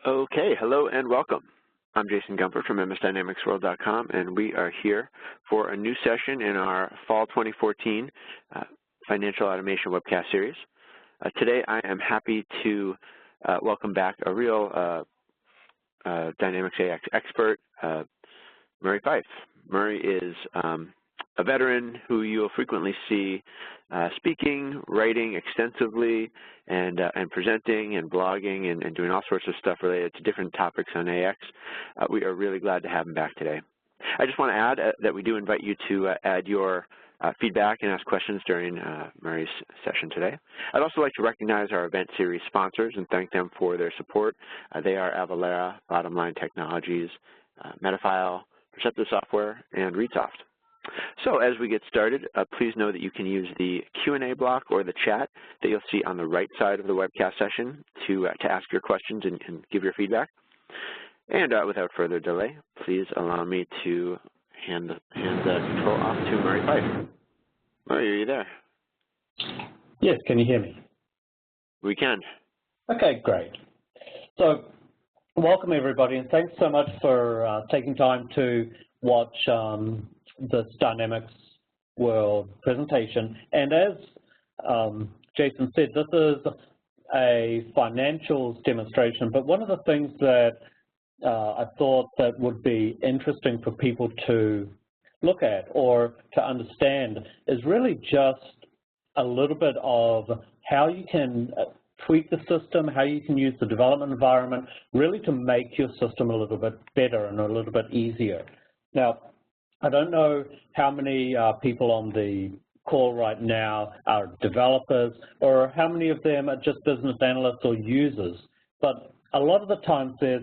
Okay, hello and welcome. I'm Jason Gumper from MSDynamicsWorld.com, and we are here for a new session in our Fall 2014 Financial Automation Webcast Series. Today I am happy to welcome back a real Dynamics AX expert, Murray Fife. Murray is a veteran who you'll frequently see speaking, writing extensively, and presenting and blogging and doing all sorts of stuff related to different topics on AX. We are really glad to have him back today. I just want to add that we do invite you to add your feedback and ask questions during Murray's session today. I'd also like to recognize our event series sponsors and thank them for their support. They are Avalara, Bottom Line Technologies, Metafile, Perceptive Software, and ReadSoft. So as we get started, please know that you can use the Q&A block or the chat that you'll see on the right side of the webcast session to ask your questions and give your feedback. And without further delay, please allow me to hand the control off to Murray Fife. Murray, are you there? Yes, can you hear me? We can. Okay, great. So welcome everybody, and thanks so much for taking time to watch this Dynamics World presentation. And as Jason said, this is a financials demonstration, but one of the things that I thought that would be interesting for people to look at or to understand is really just a little bit of how you can tweak the system, how you can use the development environment really to make your system a little bit better and a little bit easier. Now, I don't know how many people on the call right now are developers or how many of them are just business analysts or users, but a lot of the times there's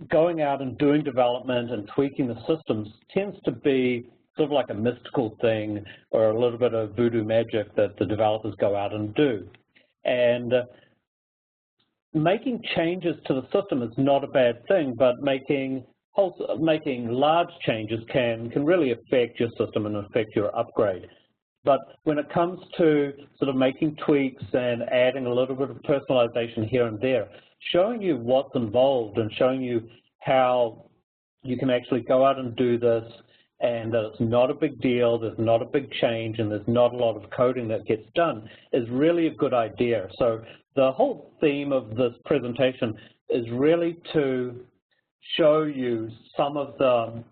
going out and doing development and tweaking the systems tends to be sort of like a mystical thing or a little bit of voodoo magic that the developers go out and do. And making changes to the system is not a bad thing, but making large changes can really affect your system and affect your upgrade. But when it comes to sort of making tweaks and adding a little bit of personalization here and there, showing you what's involved and showing you how you can actually go out and do this and that it's not a big deal, there's not a big change, and there's not a lot of coding that gets done is really a good idea. So the whole theme of this presentation is really to show you some of the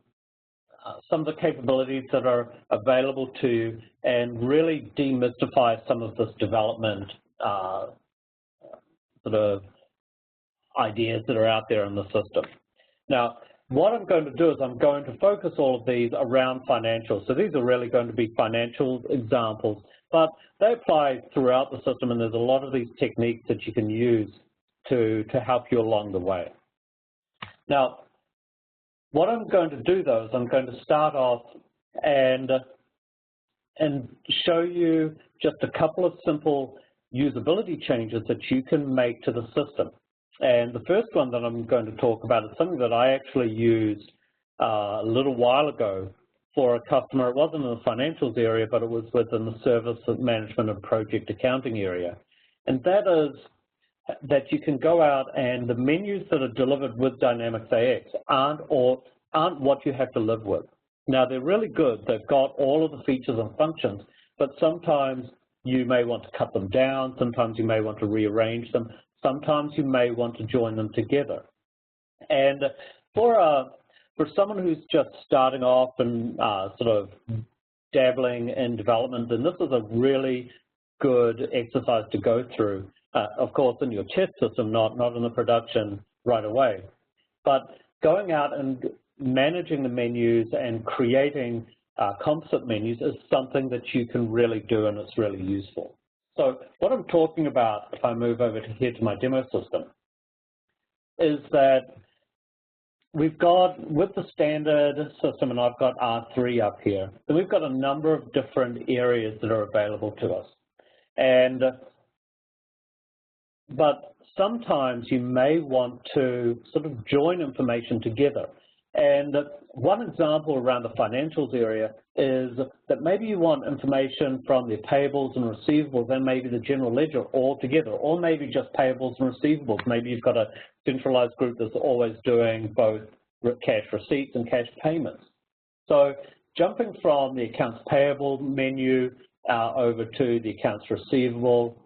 capabilities that are available to you and really demystify some of this development sort of ideas that are out there in the system. Now, what I'm going to do is I'm going to focus all of these around financials. So these are really going to be financial examples, but they apply throughout the system, and there's a lot of these techniques that you can use to help you along the way. Now, what I'm going to do, though, is I'm going to start off and show you just a couple of simple usability changes that you can make to the system. And the first one that I'm going to talk about is something that I actually used a little while ago for a customer. It wasn't in the financials area, but it was within the service management and project accounting area. And that is that you can go out and the menus that are delivered with Dynamics AX aren't what you have to live with. Now, they're really good. They've got all of the features and functions, but sometimes you may want to cut them down. Sometimes you may want to rearrange them. Sometimes you may want to join them together. And for someone who's just starting off and sort of dabbling in development, then this is a really good exercise to go through. Of course, in your test system, not in the production right away. But going out and managing the menus and creating composite menus is something that you can really do, and it's really useful. So what I'm talking about, if I move over here to my demo system, is that we've got, with the standard system, and I've got R3 up here, then we've got a number of different areas that are available to us. But sometimes you may want to sort of join information together. And one example around the financials area is that maybe you want information from the payables and receivables and maybe the general ledger all together, or maybe just payables and receivables. Maybe you've got a centralized group that's always doing both cash receipts and cash payments. So jumping from the accounts payable menu over to the accounts receivable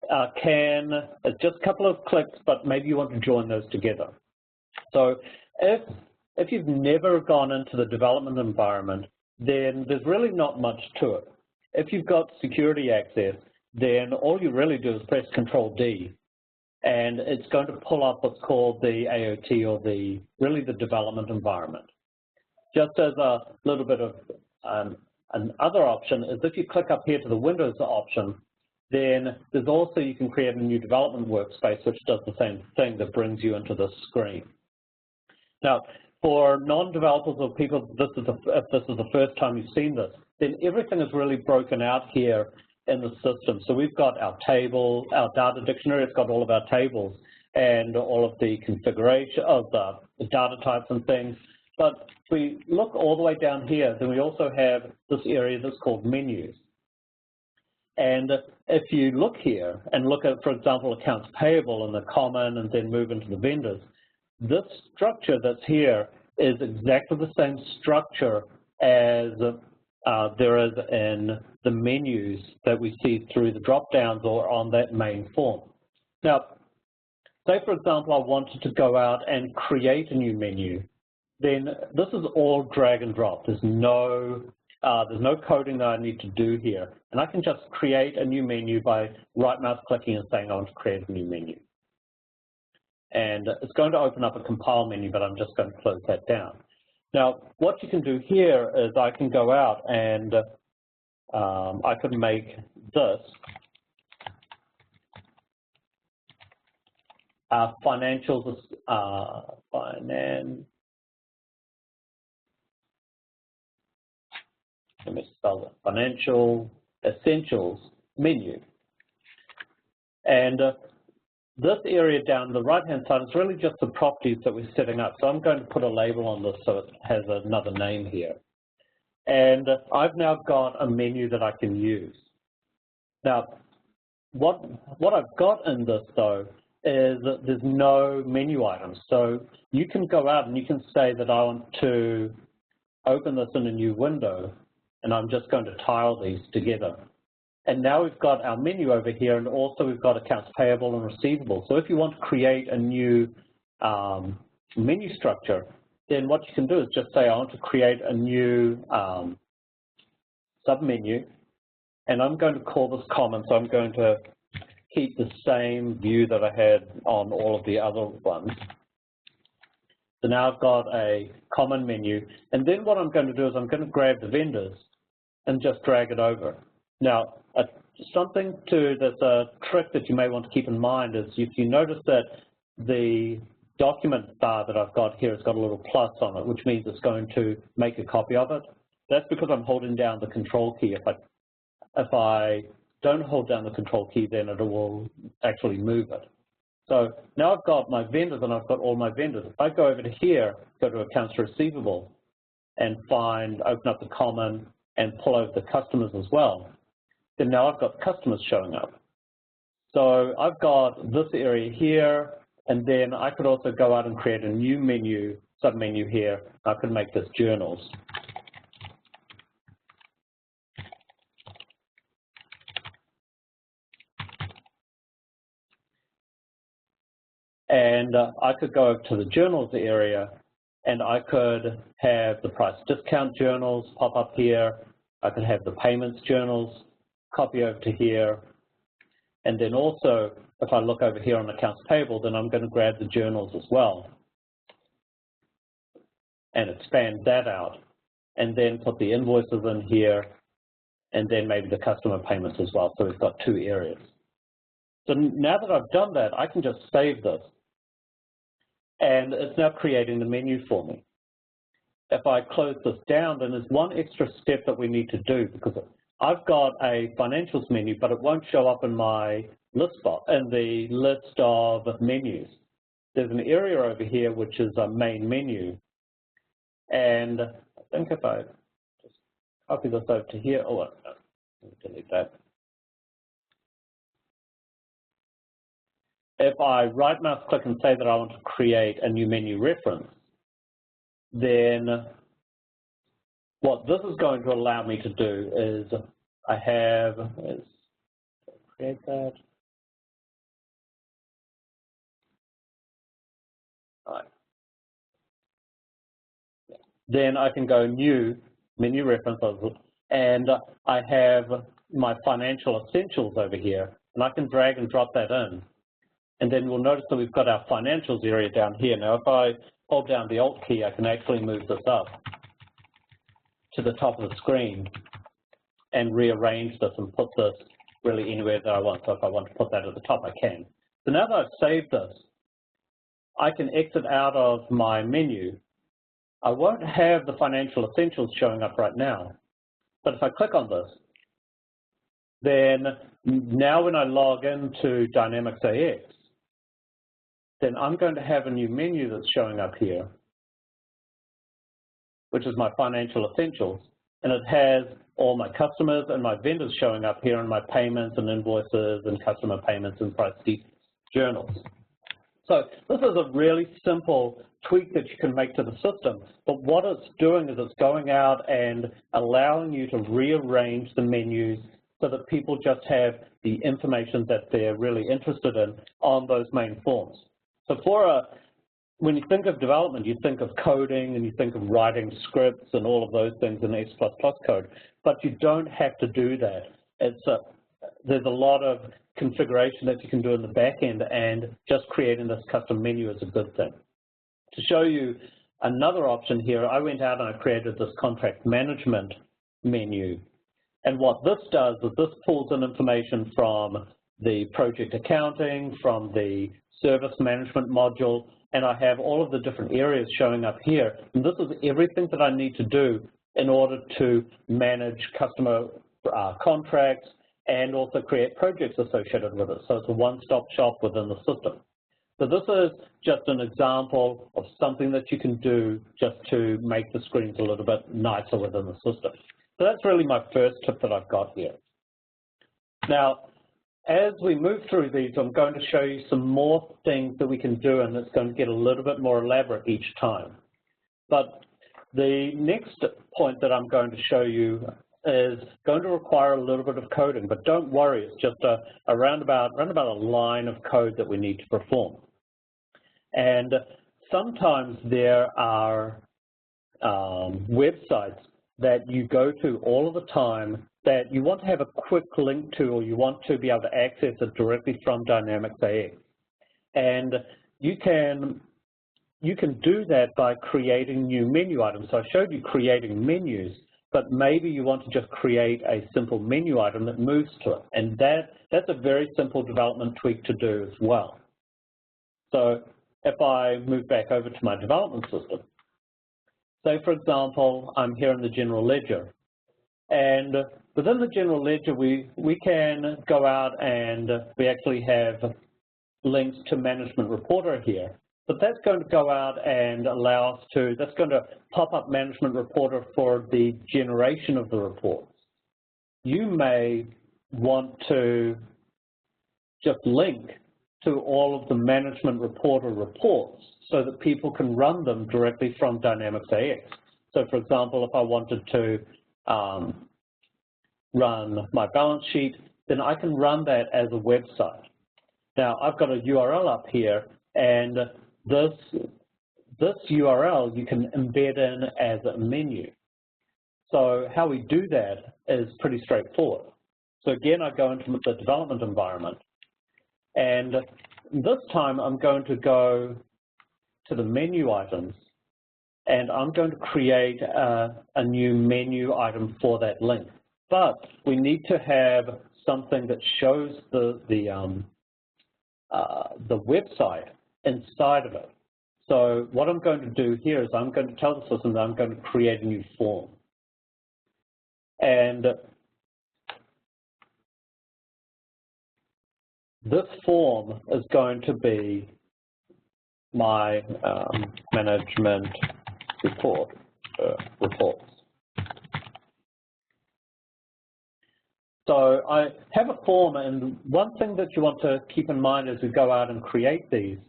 it's just a couple of clicks, but maybe you want to join those together. So if you've never gone into the development environment, then there's really not much to it. If you've got security access, then all you really do is press Control-D, and it's going to pull up what's called the AOT, or really the development environment. Just as a little bit of another option is if you click up here to the Windows option, then there's also, you can create a new development workspace which does the same thing, that brings you into this screen. Now, for non-developers or people, if this is the first time you've seen this, then everything is really broken out here in the system. So we've got our table, our data dictionary, it's got all of our tables and all of the configuration of the data types and things. But if we look all the way down here, then we also have this area that's called menus. And if you look here and look at, for example, accounts payable and the common and then move into the vendors, this structure that's here is exactly the same structure as there is in the menus that we see through the drop-downs or on that main form. Now, say, for example, I wanted to go out and create a new menu, then this is all drag and drop. There's no coding that I need to do here. And I can just create a new menu by right-mouse clicking and saying I want to create a new menu. And it's going to open up a compile menu, but I'm just going to close that down. Now, what you can do here is I can go out and I could make this financials, let me spell it, financial essentials menu. And this area down the right-hand side is really just the properties that we're setting up. So I'm going to put a label on this so it has another name here. And I've now got a menu that I can use. Now, what I've got in this, though, is that there's no menu items. So you can go out and you can say that I want to open this in a new window, and I'm just going to tile these together. And now we've got our menu over here, and also we've got accounts payable and receivable. So if you want to create a new menu structure, then what you can do is just say, I want to create a new submenu, and I'm going to call this common, so I'm going to keep the same view that I had on all of the other ones. So now I've got a common menu, and then what I'm going to do is I'm going to grab the vendors and just drag it over. Now, that's a trick that you may want to keep in mind is if you notice that the document bar that I've got here has got a little plus on it, which means it's going to make a copy of it. That's because I'm holding down the control key. If I don't hold down the control key, then it will actually move it. So now I've got my vendors and I've got all my vendors. If I go over to here, go to accounts receivable and open up the common and pull over the customers as well, then now I've got customers showing up. So I've got this area here, and then I could also go out and create a new menu, submenu here. I could make this journals. And I could go over to the journals area, and I could have the price discount journals pop up here. I could have the payments journals copy over to here. And then also, if I look over here on accounts payable, then I'm going to grab the journals as well and expand that out, and then put the invoices in here, and then maybe the customer payments as well. So we've got two areas. So now that I've done that, I can just save this, and it's now creating the menu for me. If I close this down, then there's one extra step that we need to do, because I've got a financials menu, but it won't show up in my list box, in the list of menus. There's an area over here which is a main menu, And I think if I just copy this over to here, oh, no, let me delete that. If I right mouse click and say that I want to create a new menu reference, then what this is going to allow me to do is I have, let's create that. All right. Then I can go new menu reference, and I have my financial essentials over here, and I can drag and drop that in. And then we'll notice that we've got our financials area down here. Now, if I hold down the Alt key, I can actually move this up to the top of the screen and rearrange this and put this really anywhere that I want. So if I want to put that at the top, I can. So now that I've saved this, I can exit out of my menu. I won't have the financial essentials showing up right now, but if I click on this, then now when I log into Dynamics AX, then I'm going to have a new menu that's showing up here, which is my financial essentials, and it has all my customers and my vendors showing up here, and my payments and invoices and customer payments and price journals. So this is a really simple tweak that you can make to the system, but what it's doing is it's going out and allowing you to rearrange the menus so that people just have the information that they're really interested in on those main forms. So when you think of development, you think of coding and you think of writing scripts and all of those things in S++ code, but you don't have to do that. There's a lot of configuration that you can do in the back end, and just creating this custom menu is a good thing. To show you another option here, I went out and I created this contract management menu. And what this does is this pulls in information from the project accounting, from the service management module, and I have all of the different areas showing up here. And this is everything that I need to do in order to manage customer contracts and also create projects associated with it. So it's a one-stop shop within the system. So this is just an example of something that you can do just to make the screens a little bit nicer within the system. So that's really my first tip that I've got here. Now, as we move through these, I'm going to show you some more things that we can do, and it's going to get a little bit more elaborate each time. But the next point that I'm going to show you is going to require a little bit of coding, but don't worry, it's just around about a line of code that we need to perform. And sometimes there are websites that you go to all of the time that you want to have a quick link to, or you want to be able to access it directly from Dynamics AX. And you can do that by creating new menu items. So I showed you creating menus, but maybe you want to just create a simple menu item that moves to it. And that's a very simple development tweak to do as well. So if I move back over to my development system, say, for example, I'm here in the general ledger. And within the general ledger, we can go out and we actually have links to Management Reporter here. But that's going to go out and allow us to, that's going to pop up Management Reporter for the generation of the reports. You may want to just link to all of the Management Reporter reports so that people can run them directly from Dynamics AX. So for example, if I wanted to run my balance sheet, then I can run that as a website. Now, I've got a URL up here, and this URL you can embed in as a menu. So how we do that is pretty straightforward. So again, I go into the development environment, and this time I'm going to go to the menu items, and I'm going to create a new menu item for that link. But we need to have something that shows the website inside of it. So what I'm going to do here is I'm going to tell the system that I'm going to create a new form. And this form is going to be my management report. reports. So I have a form, and one thing that you want to keep in mind as we go out and create these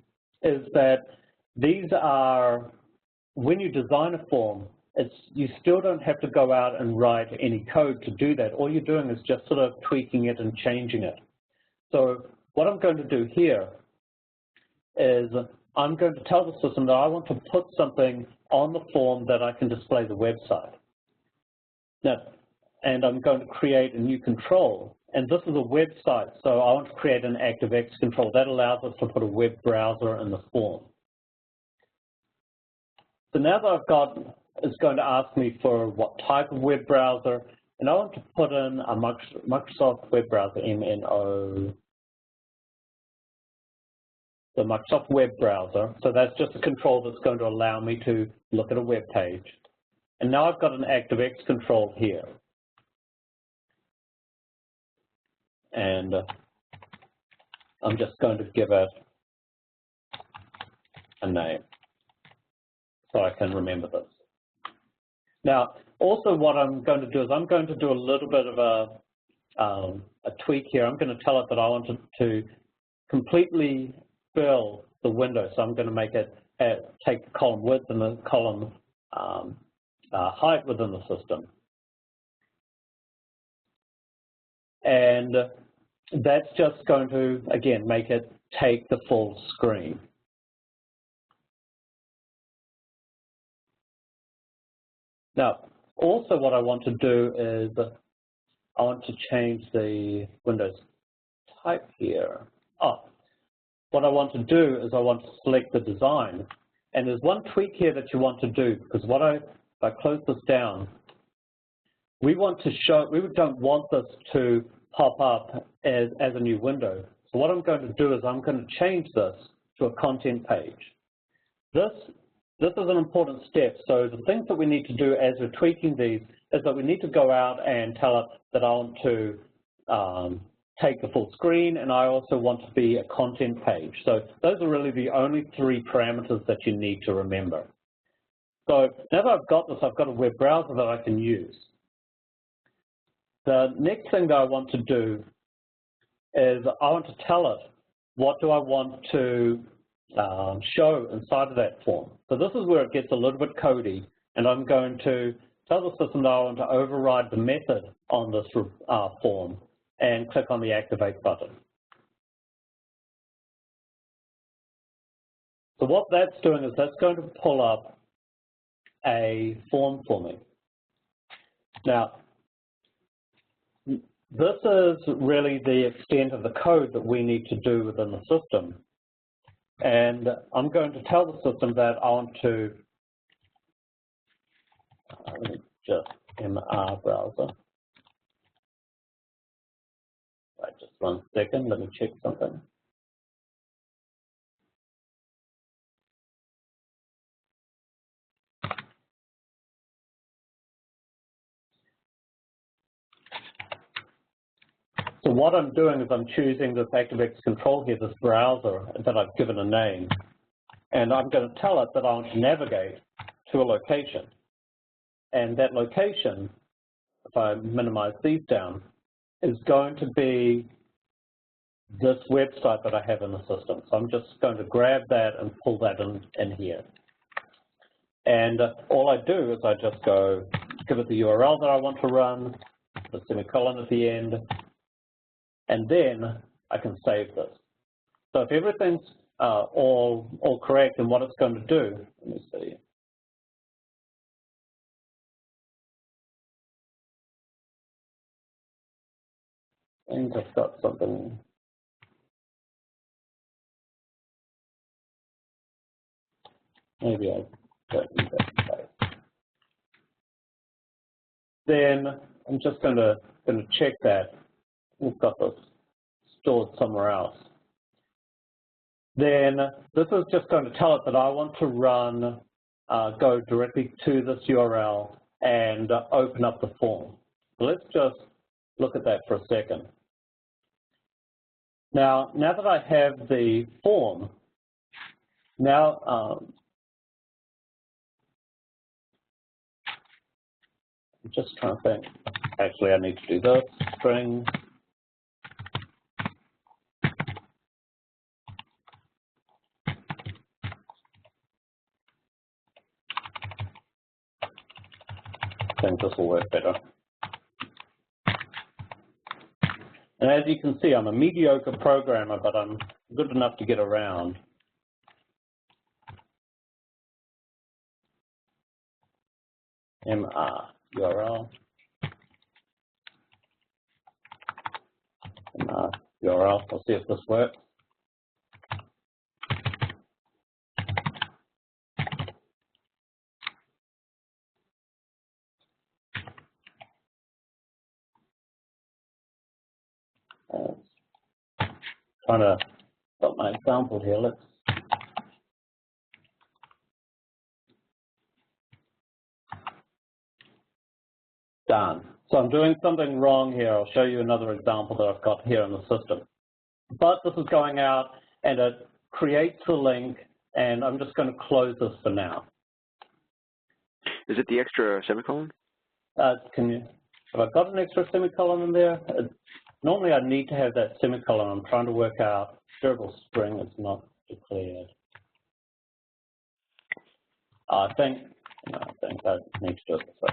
is that these are, when you design a form, you still don't have to go out and write any code to do that. All you're doing is just sort of tweaking it and changing it. So what I'm going to do here is I'm going to tell the system that I want to put something on the form that I can display the website. Now, and I'm going to create a new control. And this is a website, so I want to create an ActiveX control. That allows us to put a web browser in the form. So now that I've got, it's going to ask me for what type of web browser, and I want to put in a Microsoft web browser, MNO, the Microsoft web browser. So that's just a control that's going to allow me to look at a web page. And now I've got an ActiveX control here. And I'm just going to give it a name so I can remember this. Now, also what I'm going to do is I'm going to do a little bit of a tweak here. I'm going to tell it that I want to completely fill the window. So I'm going to make it take the column width and the column height within the system. And that's just going to, again, make it take the full screen. Now, also what I want to do is I want to change the Windows type here. What I want to do is I want to select the design. And there's one tweak here that you want to do, because if I close this down, we don't want this to pop up as a new window. So what I'm going to do is I'm going to change this to a content page. This is an important step. So the things that we need to do as we're tweaking these is that we need to go out and tell it that I want to take the full screen, and I also want to be a content page. So those are really the only three parameters that you need to remember. So now that I've got this, I've got a web browser that I can use. The next thing that I want to do is I want to tell it what do I want to show inside of that form. So this is where it gets a little bit codey, and I'm going to tell the system that I want to override the method on this form and click on the Activate button. So what that's doing is that's going to pull up a form for me. Now, this is really the extent of the code that we need to do within the system. And I'm going to tell the system that I want to, let me just MR browser. Right, just 1 second, let me check something. So what I'm doing is I'm choosing this ActiveX control here, this browser that I've given a name, and I'm going to tell it that I want to navigate to a location. And that location, if I minimize these down, is going to be this website that I have in the system. So I'm just going to grab that and pull that in here. And all I do is I just go give it the URL that I want to run, the semicolon at the end, and then I can save this. So if everything's all correct, then what it's going to do, let me see. I think I've got something. Maybe I don't need that space. Then I'm just going to check that we've got this stored somewhere else. Then this is just going to tell it that I want to run, go directly to this URL and open up the form. So let's just look at that for a second. Now that I have the form, now I'm just trying to think. Actually, I need to do this, string. I think this will work better. And as you can see, I'm a mediocre programmer, but I'm good enough to get around. MR URL. MR URL. I'll see if this works. Trying to stop my example here. Let's done. So I'm doing something wrong here. I'll show you another example that I've got here in the system. But this is going out and it creates a link, and I'm just going to close this for now. Is it the extra semicolon? Have I got an extra semicolon in there? Normally I need to have that semicolon. I'm trying to work out durable string is not declared. I think I need to do it this way.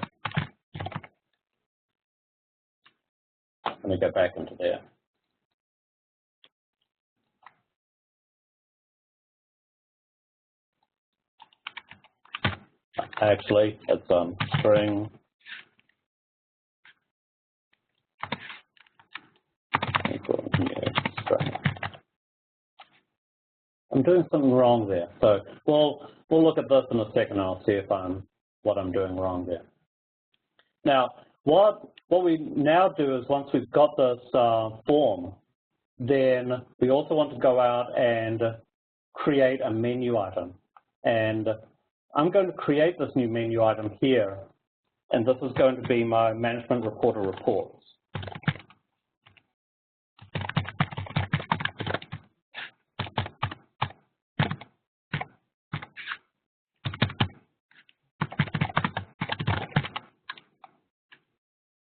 Let me go back into there. Actually, it's string. I'm doing something wrong there. So we'll look at this in a second. I'll see if what I'm doing wrong there. Now, what we now do is once we've got this form, then we also want to go out and create a menu item. And I'm going to create this new menu item here, and this is going to be my management reporter reports.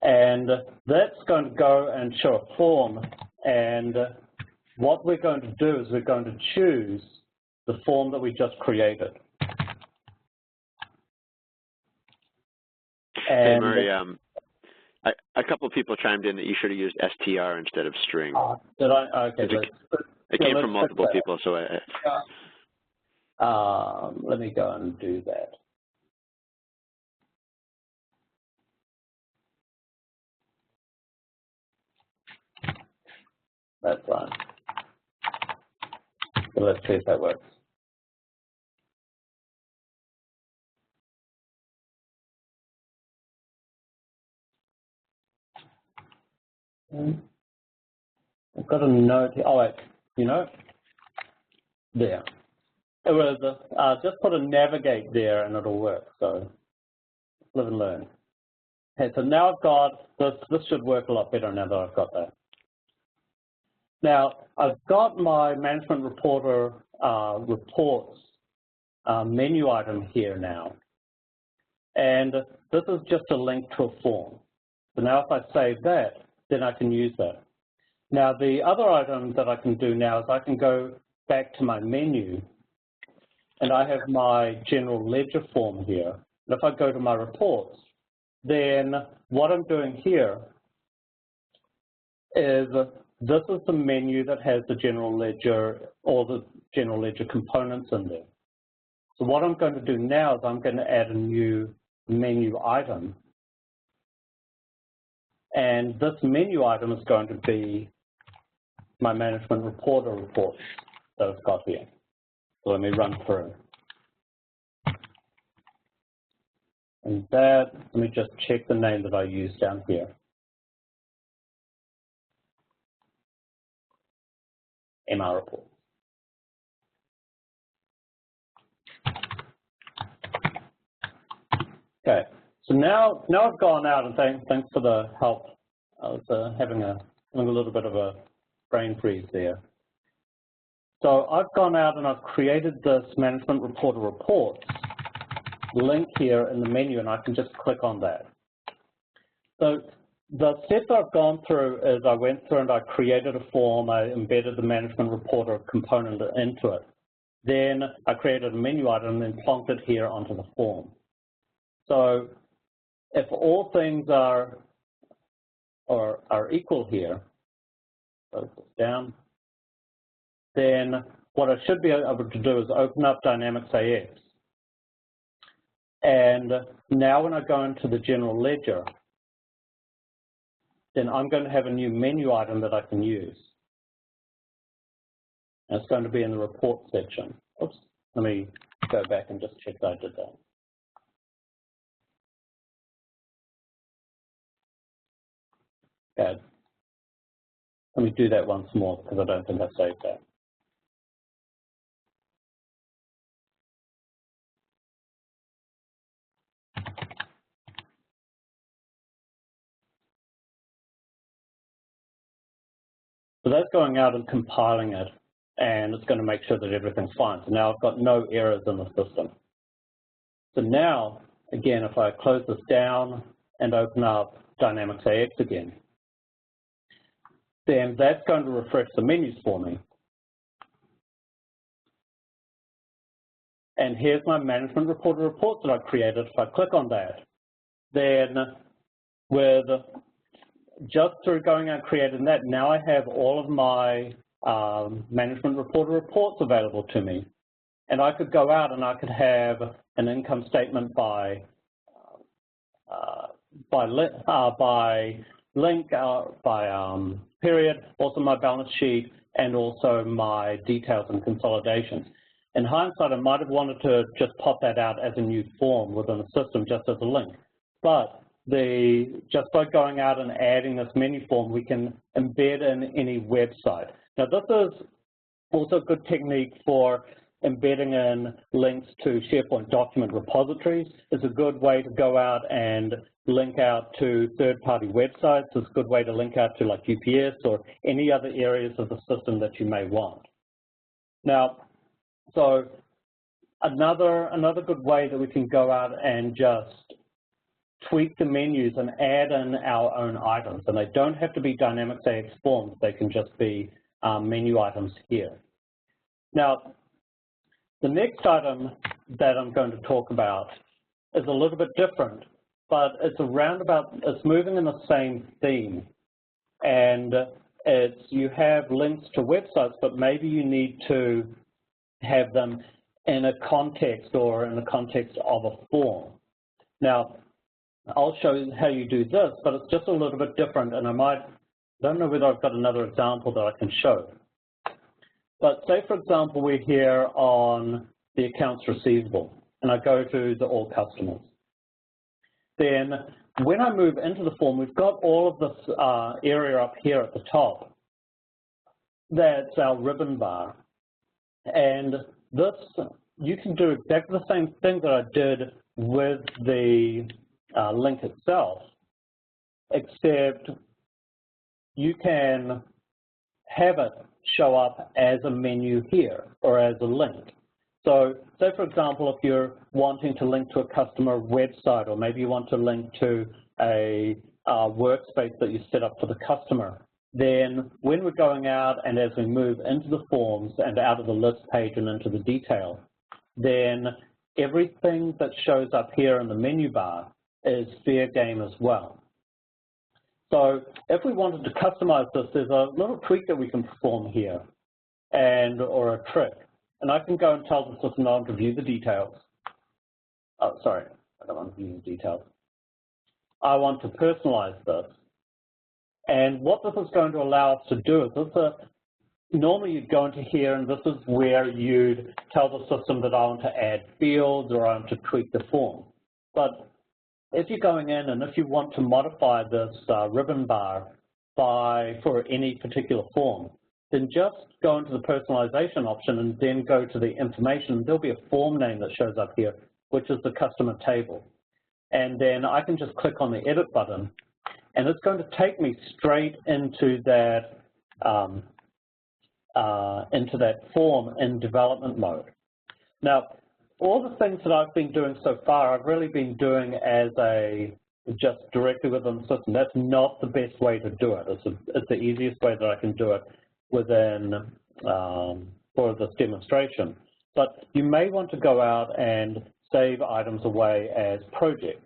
And that's going to go and show a form, and what we're going to do is we're going to choose the form that we just created. Hey, Murray, a couple of people chimed in that you should have used str instead of string. Did I? Okay. It came from multiple people, so let me go and do that. That's right. So let's see if that works. I've got a note here. Oh, wait, there. It was just put a navigate there and it'll work. So live and learn. Okay, so now I've got this. This should work a lot better now that I've got that. Now I've got my management reporter reports menu item here now, and this is just a link to a form. So now if I save that, then I can use that. Now the other item that I can do now is I can go back to my menu, and I have my general ledger form here. And if I go to my reports, then what I'm doing here is this is the menu that has the general ledger or the general ledger components in there. So what I'm going to do now is I'm going to add a new menu item. And this menu item is going to be my management reporter reports that I've got here. So let me run through. And that, let me just check the name that I used down here. MR report. Okay, so now I've gone out, and thanks for the help. I was having a little bit of a brain freeze there. So I've gone out and I've created this management reporter reports link here in the menu, and I can just click on that. So the steps I've gone through is I went through and I created a form, I embedded the management report or component into it. Then I created a menu item and then plonked it here onto the form. So if all things are equal here, close this down, then what I should be able to do is open up Dynamics AX. And now when I go into the general ledger, then I'm going to have a new menu item that I can use. And it's going to be in the report section. Oops, let me go back and just check that I did that. Okay. Let me do that once more because I don't think I saved that. So that's going out and compiling it, and it's going to make sure that everything's fine. So now I've got no errors in the system. So now, again, if I close this down and open up Dynamics AX again, then that's going to refresh the menus for me. And here's my management report reports that I created. If I click on that, then with just through going out and creating that, now I have all of my management report reports available to me. And I could go out and I could have an income statement by link, by period, also my balance sheet, and also my details and consolidations. In hindsight, I might have wanted to just pop that out as a new form within the system just as a link. But just by going out and adding this menu form, we can embed in any website. Now, this is also a good technique for embedding in links to SharePoint document repositories. It's a good way to go out and link out to third-party websites. It's a good way to link out to like UPS or any other areas of the system that you may want. Now, so another good way that we can go out and just tweak the menus and add in our own items. And they don't have to be Dynamics AX forms. They can just be menu items here. Now, the next item that I'm going to talk about is a little bit different, but it's it's moving in the same theme. And you have links to websites, but maybe you need to have them in a context or in the context of a form. Now, I'll show you how you do this, but it's just a little bit different, and I don't know whether I've got another example that I can show. But say, for example, we're here on the accounts receivable, and I go to the all customers. Then when I move into the form, we've got all of this area up here at the top. That's our ribbon bar. And this, you can do exactly the same thing that I did with the link itself, except you can have it show up as a menu here or as a link. So say, for example, if you're wanting to link to a customer website, or maybe you want to link to a workspace that you set up for the customer, then when we're going out and as we move into the forms and out of the list page and into the detail, then everything that shows up here in the menu bar is fair game as well. So if we wanted to customize this, there's a little tweak that we can perform here, or a trick. And I can go and tell the system I want to view the details. Oh, sorry, I don't want to view the details. I want to personalize this. And what this is going to allow us to do is normally you'd go into here, and this is where you'd tell the system that I want to add fields or I want to tweak the form. But if you're going in and if you want to modify this ribbon bar for any particular form, then just go into the personalization option and then go to the information. There'll be a form name that shows up here, which is the customer table. And then I can just click on the edit button, and it's going to take me straight into that form in development mode. Now, all the things that I've been doing so far, I've really been doing as a just directly within the system. That's not the best way to do it. It's the easiest way that I can do it within for this demonstration. But you may want to go out and save items away as projects.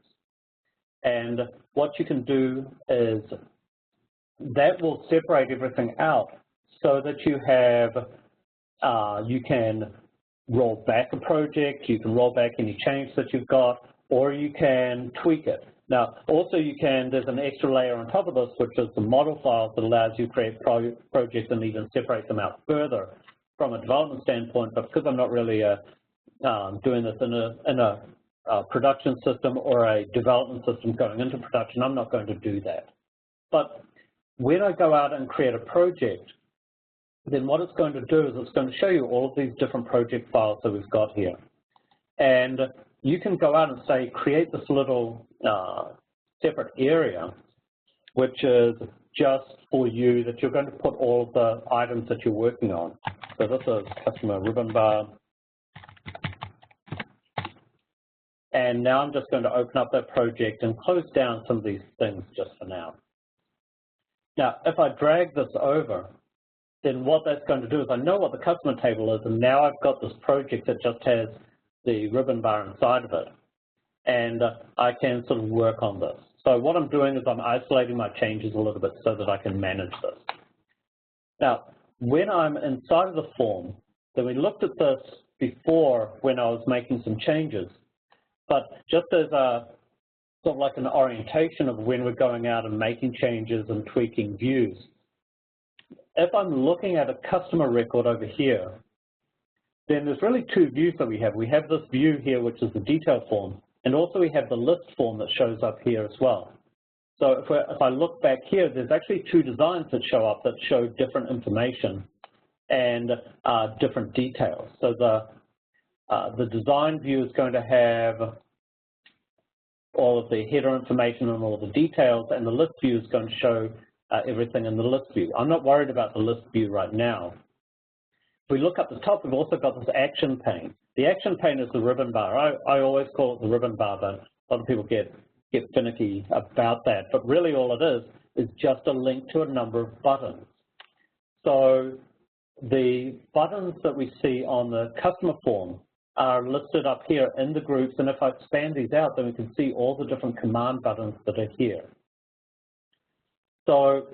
And what you can do is that will separate everything out so that you have, you can roll back a project, you can roll back any change that you've got, or you can tweak it. Now, also you can, there's an extra layer on top of this, which is the model files that allows you to create projects and even separate them out further from a development standpoint, but because I'm not really doing this in a production system or a development system going into production, I'm not going to do that. But when I go out and create a project, then what it's going to do is it's going to show you all of these different project files that we've got here. And you can go out and say, create this little separate area, which is just for you, that you're going to put all of the items that you're working on. So this is customer ribbon bar. And now I'm just going to open up that project and close down some of these things just for now. Now, if I drag this over, then what that's going to do is I know what the customer table is, and now I've got this project that just has the ribbon bar inside of it. And I can sort of work on this. So what I'm doing is I'm isolating my changes a little bit so that I can manage this. Now, when I'm inside of the form, then we looked at this before when I was making some changes, but just as a sort of like an orientation of when we're going out and making changes and tweaking views. If I'm looking at a customer record over here, then there's really two views that we have. We have this view here, which is the detail form, and also we have the list form that shows up here as well. So if I look back here, there's actually two designs that show up that show different information and different details. So the design view is going to have all of the header information and all the details, and the list view is going to show everything in the list view. I'm not worried about the list view right now. If we look up the top, we've also got this action pane. The action pane is the ribbon bar. I always call it the ribbon bar, but a lot of people get finicky about that. But really all it is just a link to a number of buttons. So the buttons that we see on the customer form are listed up here in the groups, and if I expand these out, then we can see all the different command buttons that are here. So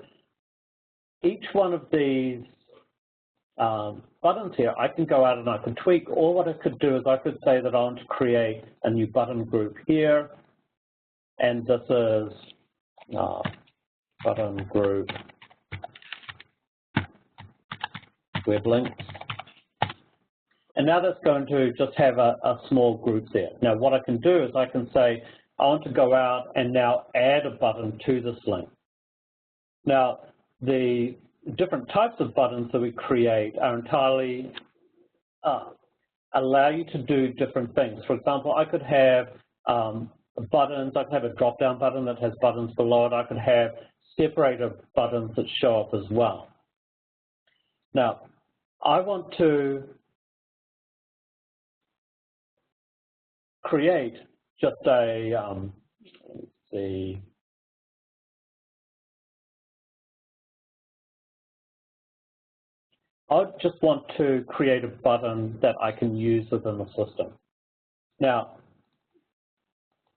each one of these buttons here, I can go out and I can tweak, or what I could do is I could say that I want to create a new button group here, and this is button group web links. And now that's going to just have a small group there. Now what I can do is I can say, I want to go out and now add a button to this link. Now the different types of buttons that we create are entirely, allow you to do different things. For example, I could have buttons, I could have a drop-down button that has buttons below it. I could have separator buttons that show up as well. Now, I want to create just a, let's see, I just want to create a button that I can use within the system. Now,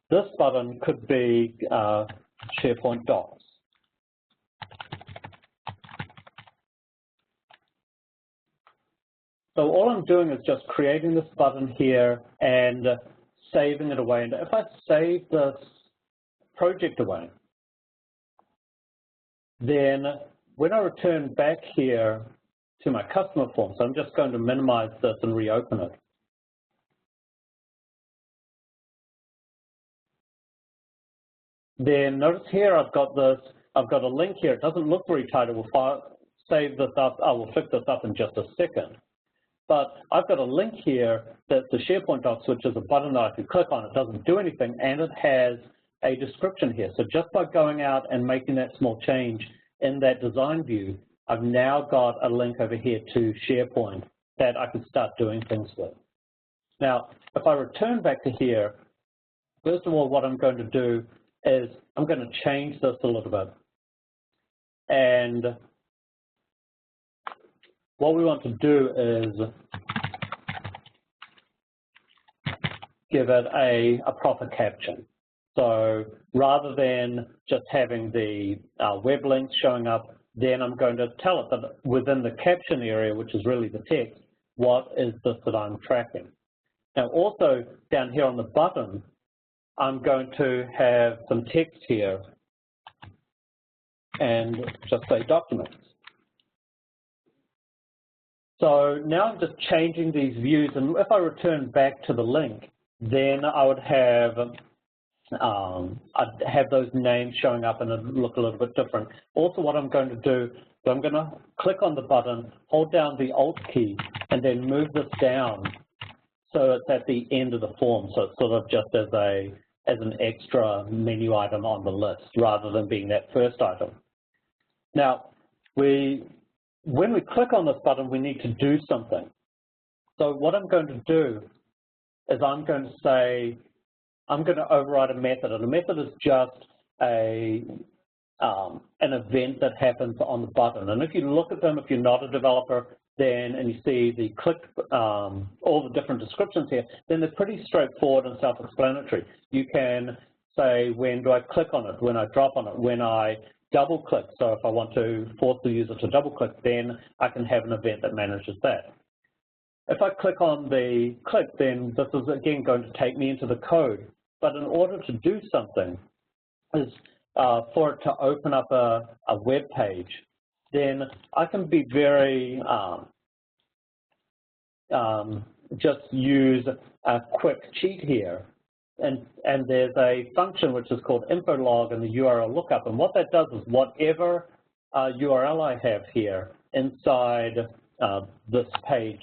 this button could be SharePoint Docs. So all I'm doing is just creating this button here and saving it away. And if I save this project away, then when I return back here to my customer form, so I'm just going to minimize this and reopen it. Then notice here I've got a link here. It doesn't look very tight. We'll save this up. I will fix this up in just a second. But I've got a link here that's the SharePoint Docs, which is a button that I can click on. It doesn't do anything, and it has a description here. So just by going out and making that small change in that design view, I've now got a link over here to SharePoint that I can start doing things with. Now, if I return back to here, first of all, what I'm going to do is I'm going to change this a little bit. And what we want to do is give it a proper caption. So rather than just having the web links showing up, then I'm going to tell it that within the caption area, which is really the text, what is this that I'm tracking? Now also down here on the button, I'm going to have some text here and just say documents. So now I'm just changing these views, and if I return back to the link, then I would have I'd have those names showing up and it would look a little bit different. Also, what I'm going to do is I'm going to click on the button, hold down the Alt key, and then move this down so it's at the end of the form. So it's sort of just as an extra menu item on the list rather than being that first item. Now, when we click on this button, we need to do something. So what I'm going to do is I'm going to say, I'm going to override a method, and a method is just an event that happens on the button. And if you look at them, if you're not a developer, and you see the click, all the different descriptions here, then they're pretty straightforward and self-explanatory. You can say, when do I click on it, when I drop on it, when I double click. So if I want to force the user to double click, then I can have an event that manages that. If I click on the click, then this is again going to take me into the code. But in order to do something, is for it to open up a web page, then I can be very, just use a quick cheat here. And there's a function which is called info-log and the URL lookup. And what that does is whatever URL I have here inside this page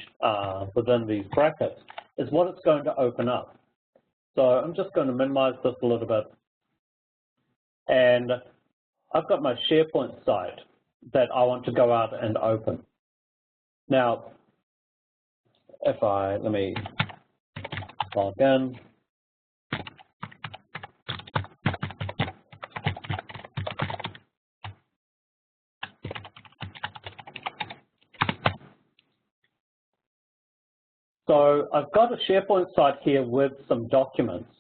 within these brackets is what it's going to open up. So I'm just going to minimize this a little bit. And I've got my SharePoint site that I want to go out and open. Now, let me log in. So I've got a SharePoint site here with some documents.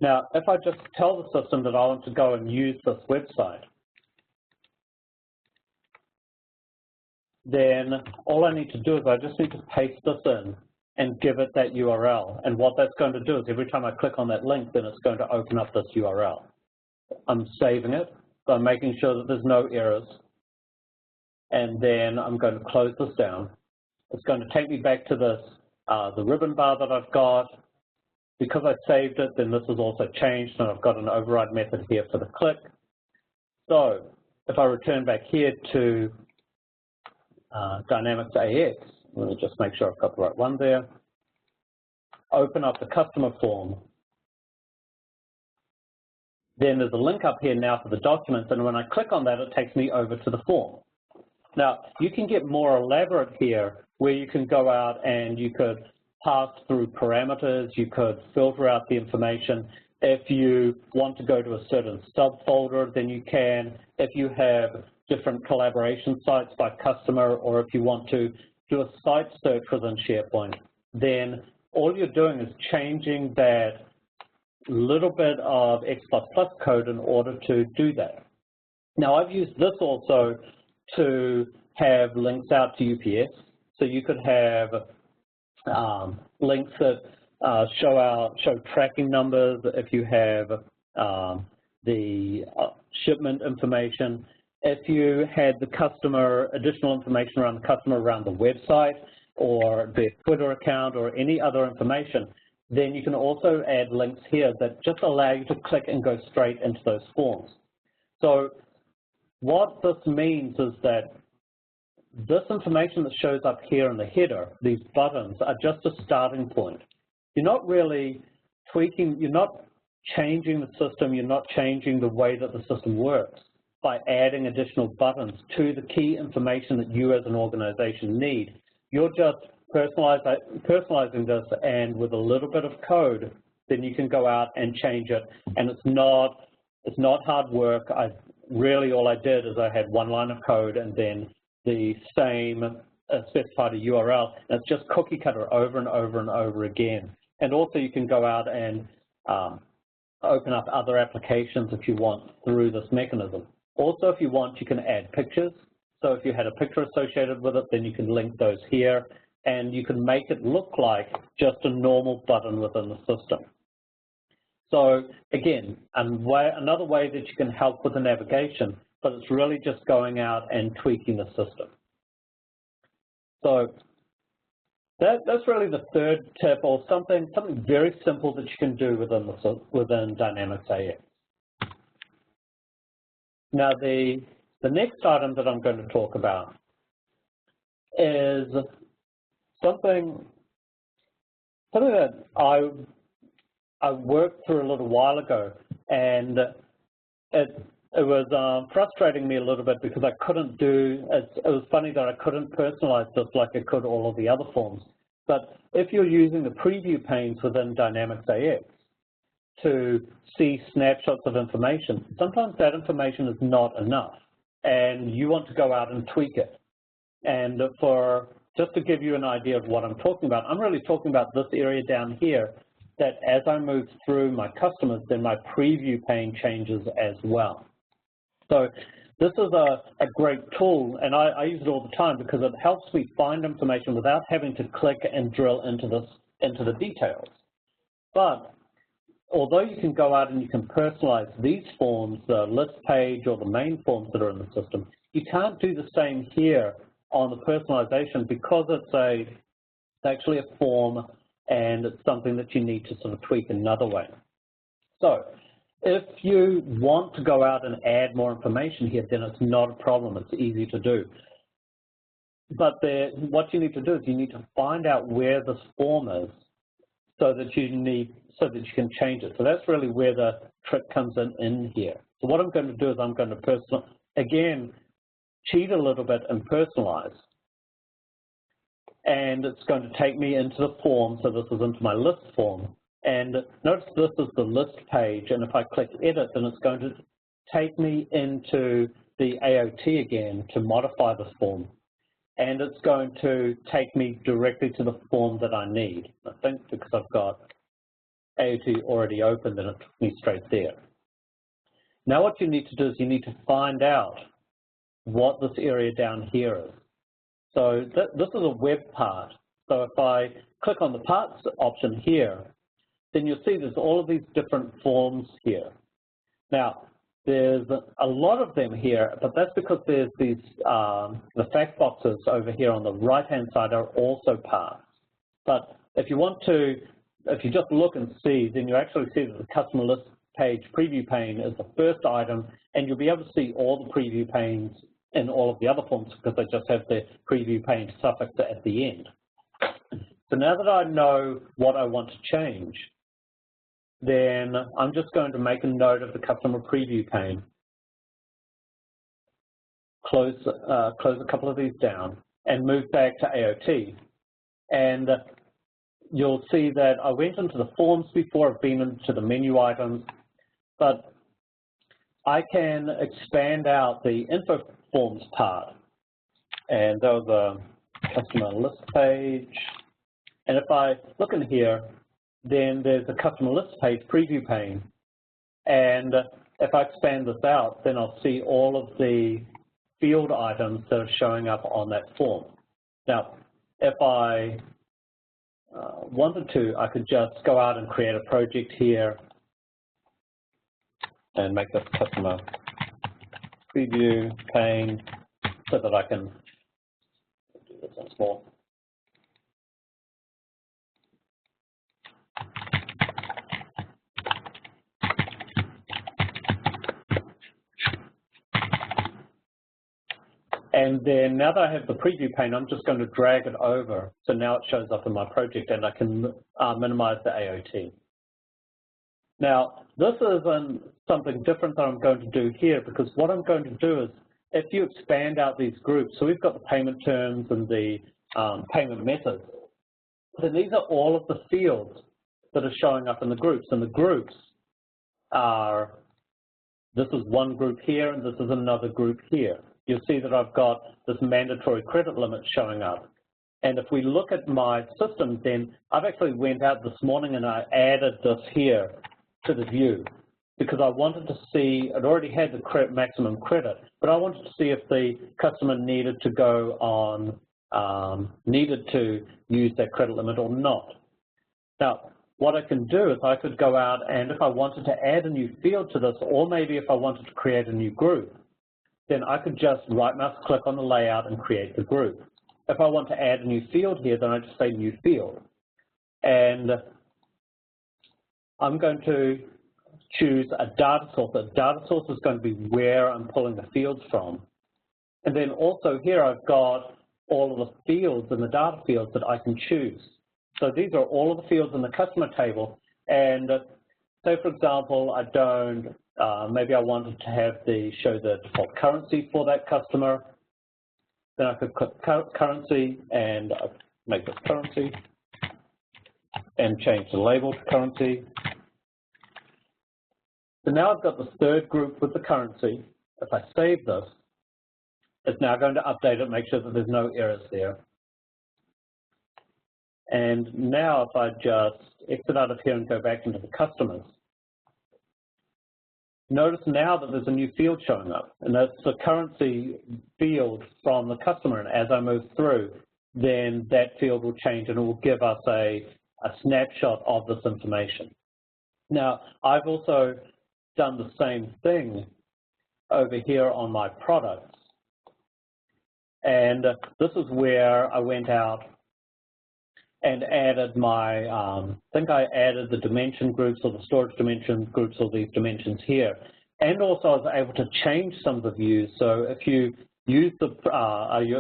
Now, if I just tell the system that I want to go and use this website, then all I need to do is I just need to paste this in and give it that URL. And what that's going to do is every time I click on that link, then it's going to open up this URL. I'm saving it, so I'm making sure that there's no errors. And then I'm going to close this down. It's going to take me back to this, the ribbon bar that I've got. Because I saved it, then this is also changed, and I've got an override method here for the click. So if I return back here to Dynamics AX, let me just make sure I've got the right one there, open up the customer form. Then there's a link up here now for the documents, and when I click on that, it takes me over to the form. Now, you can get more elaborate here, where you can go out and you could pass through parameters, you could filter out the information. If you want to go to a certain subfolder, then you can. If you have different collaboration sites by customer, or if you want to do a site search within SharePoint, then all you're doing is changing that little bit of X++ code in order to do that. Now, I've used this also to have links out to UPS. So you could have links that show tracking numbers if you have the shipment information. If you had the customer, additional information around the customer around the website or their Twitter account or any other information, then you can also add links here that just allow you to click and go straight into those forms. So what this means is that this information that shows up here in the header, these buttons, are just a starting point. You're not really tweaking, you're not changing the system, you're not changing the way that the system works by adding additional buttons to the key information that you as an organization need. You're just personalizing this, and with a little bit of code, then you can go out and change it. And it's not hard work. Really all I did is I had one line of code and then the same specified a URL, and it's just cookie cutter over and over and over again. And also you can go out and open up other applications if you want through this mechanism. Also, if you want, you can add pictures. So if you had a picture associated with it, then you can link those here, and you can make it look like just a normal button within the system. So again, another way that you can help with the navigation, but it's really just going out and tweaking the system. So that's really the third tip, or something very simple that you can do within Dynamics AX. Now the next item that I'm going to talk about is something that I worked through a little while ago, and it was frustrating me a little bit because I couldn't do, it was funny that I couldn't personalize this like I could all of the other forms. But if you're using the preview panes within Dynamics AX to see snapshots of information, sometimes that information is not enough, and you want to go out and tweak it. And just to give you an idea of what I'm talking about, I'm really talking about this area down here, that as I move through my customers, then my preview pane changes as well. So this is a great tool, and I use it all the time because it helps me find information without having to click and drill into the details. But although you can go out and you can personalize these forms, the list page or the main forms that are in the system, you can't do the same here on the personalization because it's actually a form and it's something that you need to sort of tweak another way. So if you want to go out and add more information here, then it's not a problem. It's easy to do. But what you need to do is you need to find out where this form is so that you can change it. So that's really where the trick comes in here. So what I'm going to do is I'm going to again, cheat a little bit and personalize. And it's going to take me into the form, so this is into my list form. And notice this is the list page, and if I click edit, then it's going to take me into the AOT again to modify this form. And it's going to take me directly to the form that I need. I think because I've got AOT already open, then it took me straight there. Now what you need to do is you need to find out what this area down here is. So this is a web part. So if I click on the parts option here, then you'll see there's all of these different forms here. Now, there's a lot of them here, but that's because there's these, the fact boxes over here on the right-hand side are also parts. But if you just look and see, then you actually see that the customer list page preview pane is the first item, and you'll be able to see all the preview panes in all of the other forms because they just have the preview pane suffix at the end. So now that I know what I want to change, then I'm just going to make a note of the customer preview pane, close a couple of these down, and move back to AOT. And you'll see that I went into the forms before, I've been into the menu items, but I can expand out the info forms part. And that was a customer list page. And if I look in here, then there's a customer list page preview pane. And if I expand this out, then I'll see all of the field items that are showing up on that form. Now, if I wanted to, I could just go out and create a project here and make this customer preview pane so that I can do this once more. And then now that I have the preview pane, I'm just going to drag it over. So now it shows up in my project and I can minimize the AOT. Now, this is something different that I'm going to do here because what I'm going to do is if you expand out these groups, so we've got the payment terms and the payment methods, then these are all of the fields that are showing up in the groups. And the groups are, this is one group here, and this is another group here. You'll see that I've got this mandatory credit limit showing up. And if we look at my system, then I've actually went out this morning and I added this here to the view because I wanted to see, it already had the maximum credit, but I wanted to see if the customer needed to go on, needed to use that credit limit or not. Now, what I can do is I could go out and if I wanted to add a new field to this, or maybe if I wanted to create a new group, then I could just right mouse click on the layout and create the group. If I want to add a new field here, then I just say new field. And I'm going to choose a data source. A data source is going to be where I'm pulling the fields from. And then also here I've got all of the fields in the data fields that I can choose. So these are all of the fields in the customer table. And say, for example, I don't, maybe I wanted to have show the default currency for that customer. Then I could click currency and make this currency and change the label to currency. So now I've got the third group with the currency. If I save this, it's now going to update it, make sure that there's no errors there. And now if I just exit out of here and go back into the customers, notice now that there's a new field showing up, and that's the currency field from the customer. And as I move through, then that field will change and it will give us a snapshot of this information. Now, I've also done the same thing over here on my products. And this is where I went out and added my, I think I added the dimension groups or the storage dimension groups or these dimensions here. And also I was able to change some of the views. So if you use the,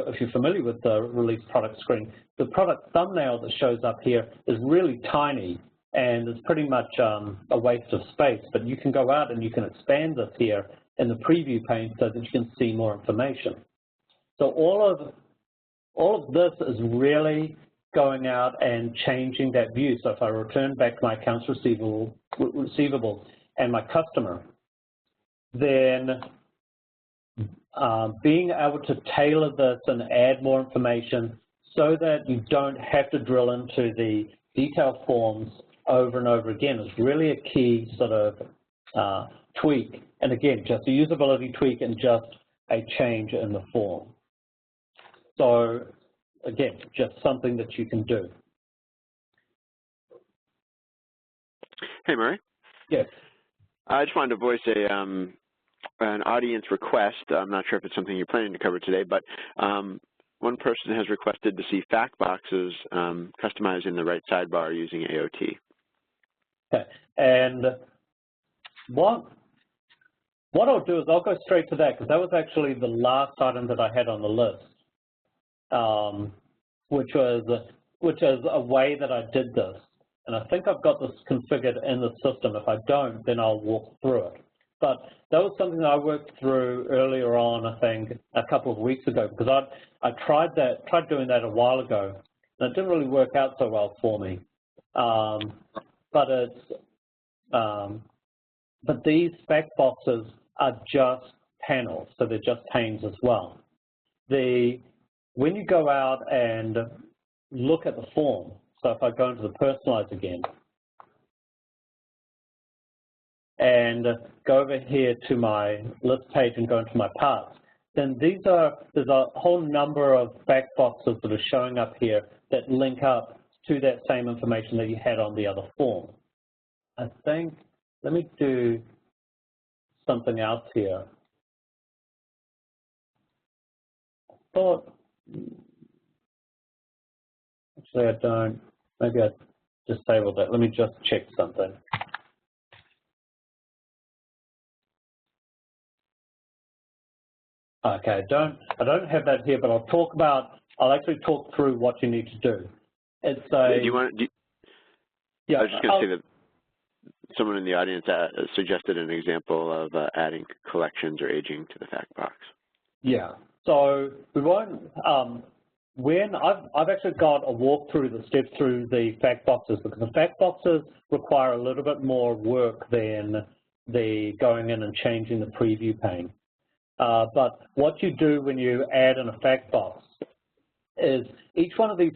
if you're familiar with the release product screen, the product thumbnail that shows up here is really tiny and it's pretty much a waste of space. But you can go out and you can expand this here in the preview pane so that you can see more information. So all of this is really going out and changing that view. So if I return back to my accounts receivable and my customer, then being able to tailor this and add more information so that you don't have to drill into the detailed forms over and over again is really a key sort of tweak. And again, just a usability tweak and just a change in the form. So again, just something that you can do. Hey, Murray. Yes. I just wanted to voice an audience request. I'm not sure if it's something you're planning to cover today, but one person has requested to see fact boxes customized in the right sidebar using AOT. Okay. And what I'll do is I'll go straight to that because that was actually the last item that I had on the list. Which is a way that I did this. And I think I've got this configured in the system. If I don't, then I'll walk through it. But that was something that I worked through earlier on, I think, a couple of weeks ago, because I tried doing that a while ago, and it didn't really work out so well for me. But these fact boxes are just panels, so they're just panes as well. When you go out and look at the form, so if I go into the personalize again, and go over here to my list page and go into my parts, then there's a whole number of fact boxes that are showing up here that link up to that same information that you had on the other form. I think, let me do something else here. I thought, actually I don't, maybe I disabled that. Let me just check something. Okay, I don't have that here, but I'll actually talk through what you need to do. It's a, yeah, I was just going to say that someone in the audience suggested an example of adding collections or aging to the fact box. Yeah, so we won't, when I've actually got a walkthrough that steps through the fact boxes, because the fact boxes require a little bit more work than the going in and changing the preview pane. But what you do when you add in a fact box is each one of these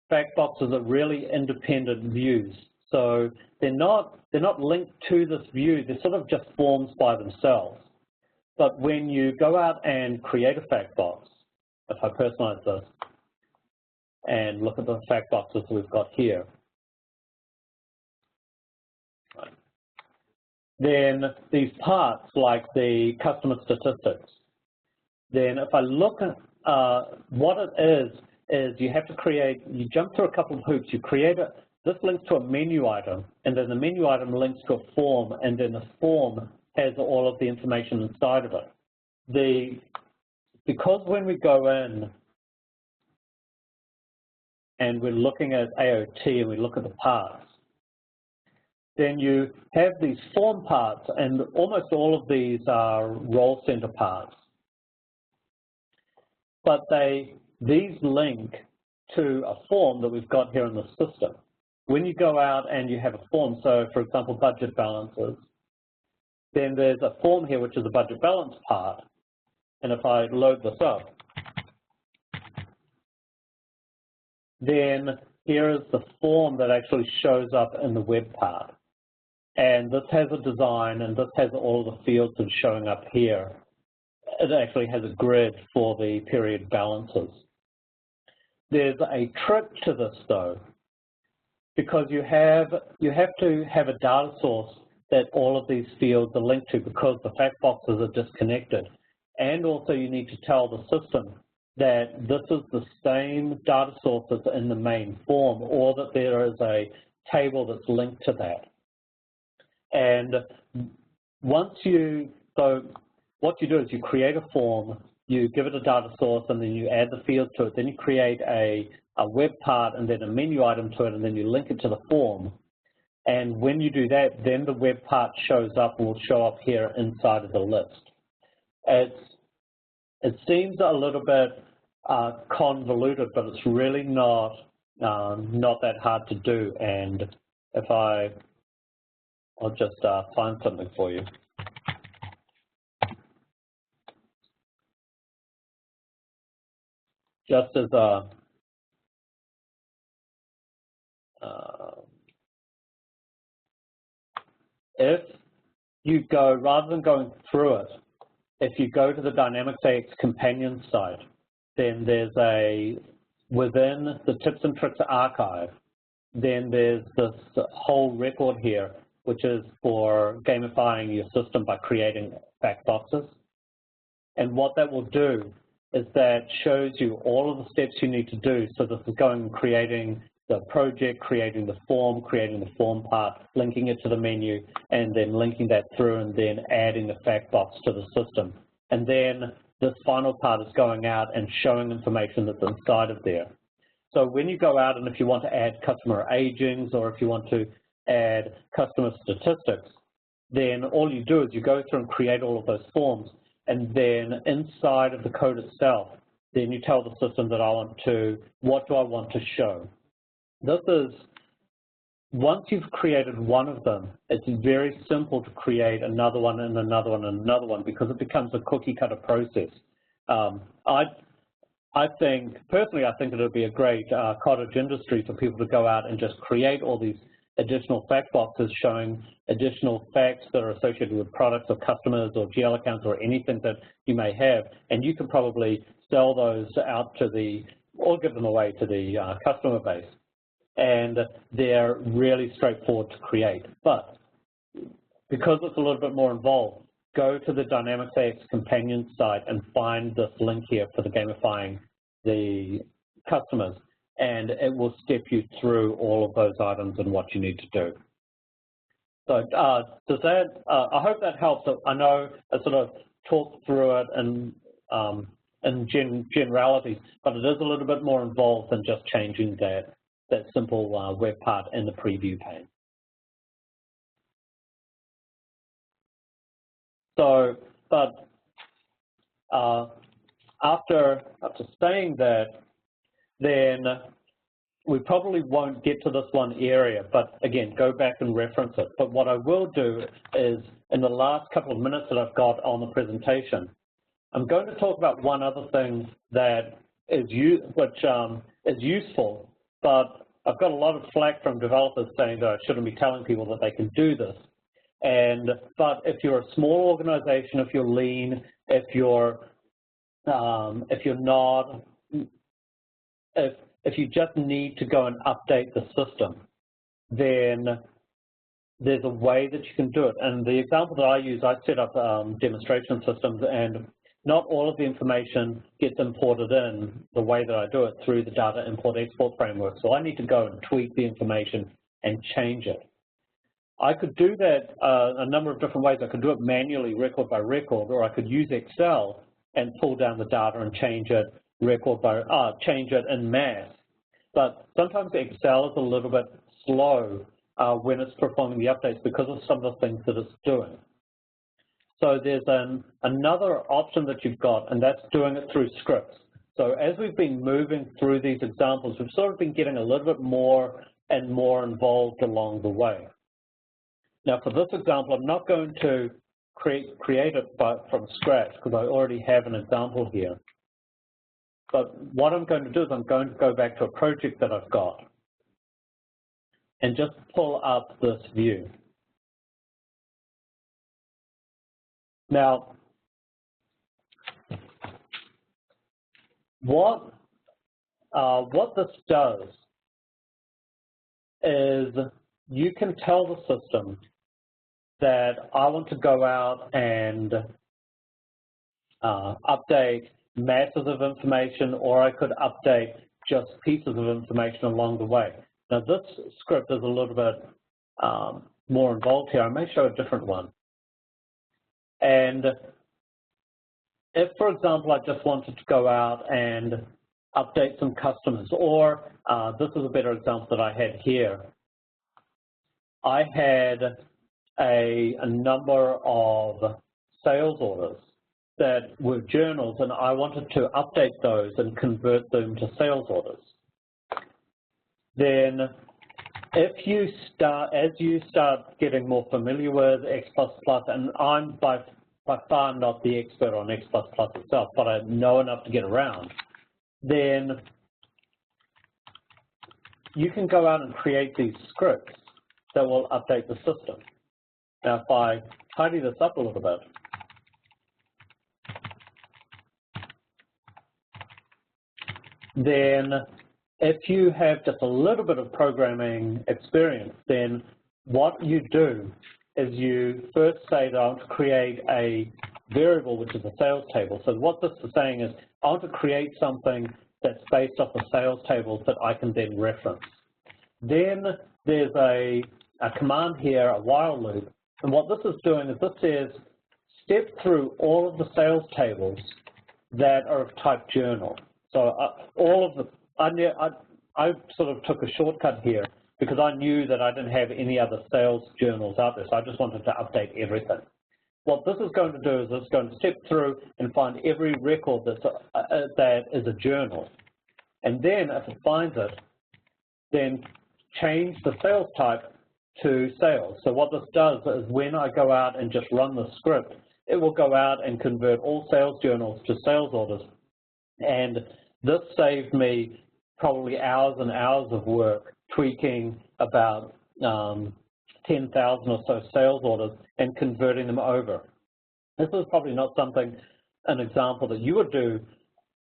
fact boxes are really independent views. So they're not linked to this view, they're sort of just forms by themselves. But when you go out and create a fact box, if I personalize this and look at the fact boxes we've got here, then these parts like the customer statistics, then if I look at what it is you have to create, you jump through a couple of hoops, you create this links to a menu item, and then the menu item links to a form, and then the form has all of the information inside of it. Because when we go in and we're looking at AOT and we look at the parts, then you have these form parts, and almost all of these are role center parts. But these link to a form that we've got here in the system. When you go out and you have a form, so for example, budget balances, then there's a form here which is a budget balance part. And if I load this up, then here is the form that actually shows up in the web part. And this has a design, and this has all the fields that are showing up here. It actually has a grid for the period balances. There's a trick to this though, because you have to have a data source that all of these fields are linked to, because the fact boxes are disconnected. And also you need to tell the system that this is the same data source that's in the main form, or that there is a table that's linked to that. And what you do is you create a form, you give it a data source, and then you add the fields to it. Then you create a web part and then a menu item to it, and then you link it to the form. And when you do that, then the web part shows up and will show up here inside of the list. It seems a little bit convoluted, but it's really not that hard to do. And if I'll just find something for you. Just as if you go, rather than going through it, if you go to the Dynamics AX companion site, then there's within the tips and tricks archive, then there's this whole record here, which is for gamifying your system by creating fact boxes. And what that will do is that shows you all of the steps you need to do. So this is going and creating the project, creating the form part, linking it to the menu, and then linking that through, and then adding the fact box to the system. And then this final part is going out and showing information that's inside of there. So when you go out and if you want to add customer agings, or if you want to add customer statistics, then all you do is you go through and create all of those forms, and then inside of the code itself, then you tell the system that what do I want to show? This is, once you've created one of them, it's very simple to create another one and another one and another one, because it becomes a cookie cutter process. I think, personally, I think it would be a great cottage industry for people to go out and just create all these additional fact boxes showing additional facts that are associated with products or customers or GL accounts or anything that you may have, and you can probably sell those out to or give them away to the customer base. And they're really straightforward to create. But because it's a little bit more involved, go to the Dynamics AX companion site and find this link here for the gamifying the customers, and it will step you through all of those items and what you need to do. So does that, I hope that helps. I know I sort of talked through it in generalities, but it is a little bit more involved than just changing that simple web part in the preview pane. So, but after saying that, then we probably won't get to this one area, but again, go back and reference it. But what I will do is, in the last couple of minutes that I've got on the presentation, I'm going to talk about one other thing that is useful, but I've got a lot of flack from developers saying that I shouldn't be telling people that they can do this. But if you're a small organization, if you're lean, if you just need to go and update the system, then there's a way that you can do it. And the example that I use, I set up demonstration systems, and not all of the information gets imported in the way that I do it through the data import-export framework. So I need to go and tweak the information and change it. I could do that a number of different ways. I could do it manually, record by record, or I could use Excel and pull down the data and change it change it en masse. But sometimes Excel is a little bit slow when it's performing the updates because of some of the things that it's doing. So there's another option that you've got, and that's doing it through scripts. So as we've been moving through these examples, we've sort of been getting a little bit more and more involved along the way. Now for this example, I'm not going to create it from scratch because I already have an example here. But what I'm going to do is I'm going to go back to a project that I've got and just pull up this view. Now, what this does is you can tell the system that I want to go out and update masses of information, or I could update just pieces of information along the way. Now this script is a little bit more involved here. I may show a different one. And if, for example, I just wanted to go out and update some customers, or this is a better example that I had here. I had a number of sales orders that were journals, and I wanted to update those and convert them to sales orders. Then if you as you start getting more familiar with X++, and I'm by far not the expert on X++ itself, but I know enough to get around, then you can go out and create these scripts that will update the system. Now if I tidy this up a little bit, then if you have just a little bit of programming experience, then what you do is you first say that I want to create a variable, which is a sales table. So what this is saying is I want to create something that's based off the sales tables that I can then reference. Then there's a command here, a while loop, and what this is doing is this says step through all of the sales tables that are of type journal. So all of the, I sort of took a shortcut here because I knew that I didn't have any other sales journals out there, so I just wanted to update everything. What this is going to do is it's going to step through and find every record that is a journal. And then if it finds it, then change the sales type to sales. So what this does is when I go out and just run the script, it will go out and convert all sales journals to sales orders. And this saved me probably hours and hours of work tweaking about 10,000 or so sales orders and converting them over. This is probably not an example that you would do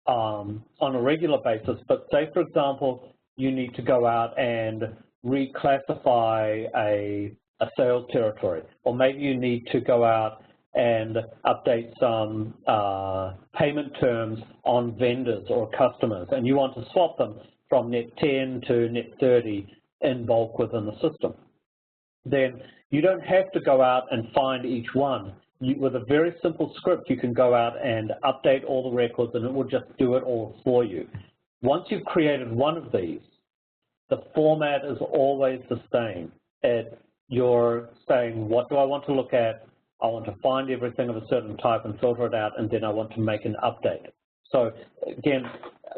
on a regular basis, but say, for example, you need to go out and reclassify a sales territory, or maybe you need to go out and update some payment terms on vendors or customers, and you want to swap them from net 10 to net 30 in bulk within the system. Then you don't have to go out and find each one. With a very simple script, you can go out and update all the records, and it will just do it all for you. Once you've created one of these, the format is always the same. You're saying, what do I want to look at? I want to find everything of a certain type and filter it out, and then I want to make an update. So again,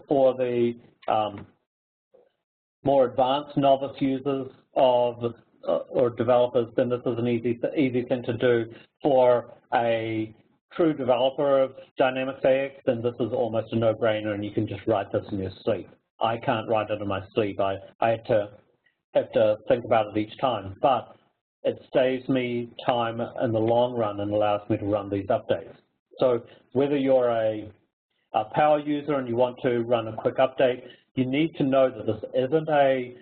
for the more advanced novice users of or developers, then this is an easy thing to do. For a true developer of Dynamics AX, then this is almost a no-brainer, and you can just write this in your sleep. I can't write it in my sleep. I have to think about it each time, but it saves me time in the long run and allows me to run these updates. So whether you're a power user and you want to run a quick update, you need to know that this isn't a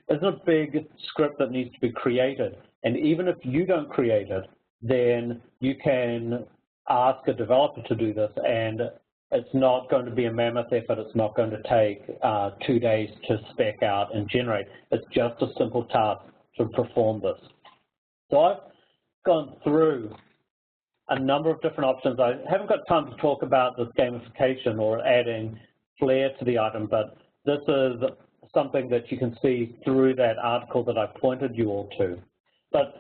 big script that needs to be created. And even if you don't create it, then you can ask a developer to do this, and it's not going to be a mammoth effort. It's not going to take 2 days to spec out and generate. It's just a simple task to perform this. So I've gone through a number of different options. I haven't got time to talk about this gamification or adding Flair to the item, but this is something that you can see through that article that I pointed you all to. But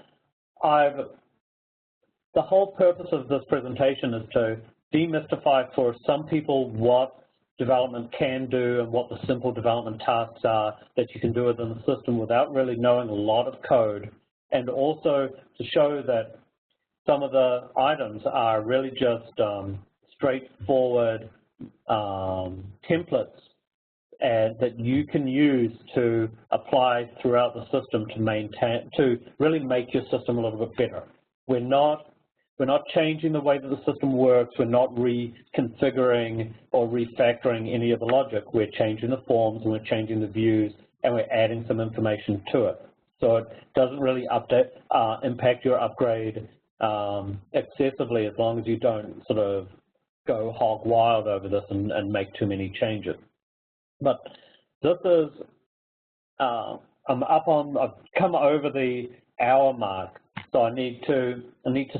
the whole purpose of this presentation is to demystify for some people what development can do and what the simple development tasks are that you can do within the system without really knowing a lot of code, and also to show that some of the items are really just straightforward templates that you can use to apply throughout the system to really make your system a little bit better. We're not changing the way that the system works. We're not reconfiguring or refactoring any of the logic. We're changing the forms, and we're changing the views, and we're adding some information to it. So it doesn't really impact your upgrade excessively, as long as you don't sort of go hog wild over this and make too many changes. But this is, I've come over the hour mark, so I need to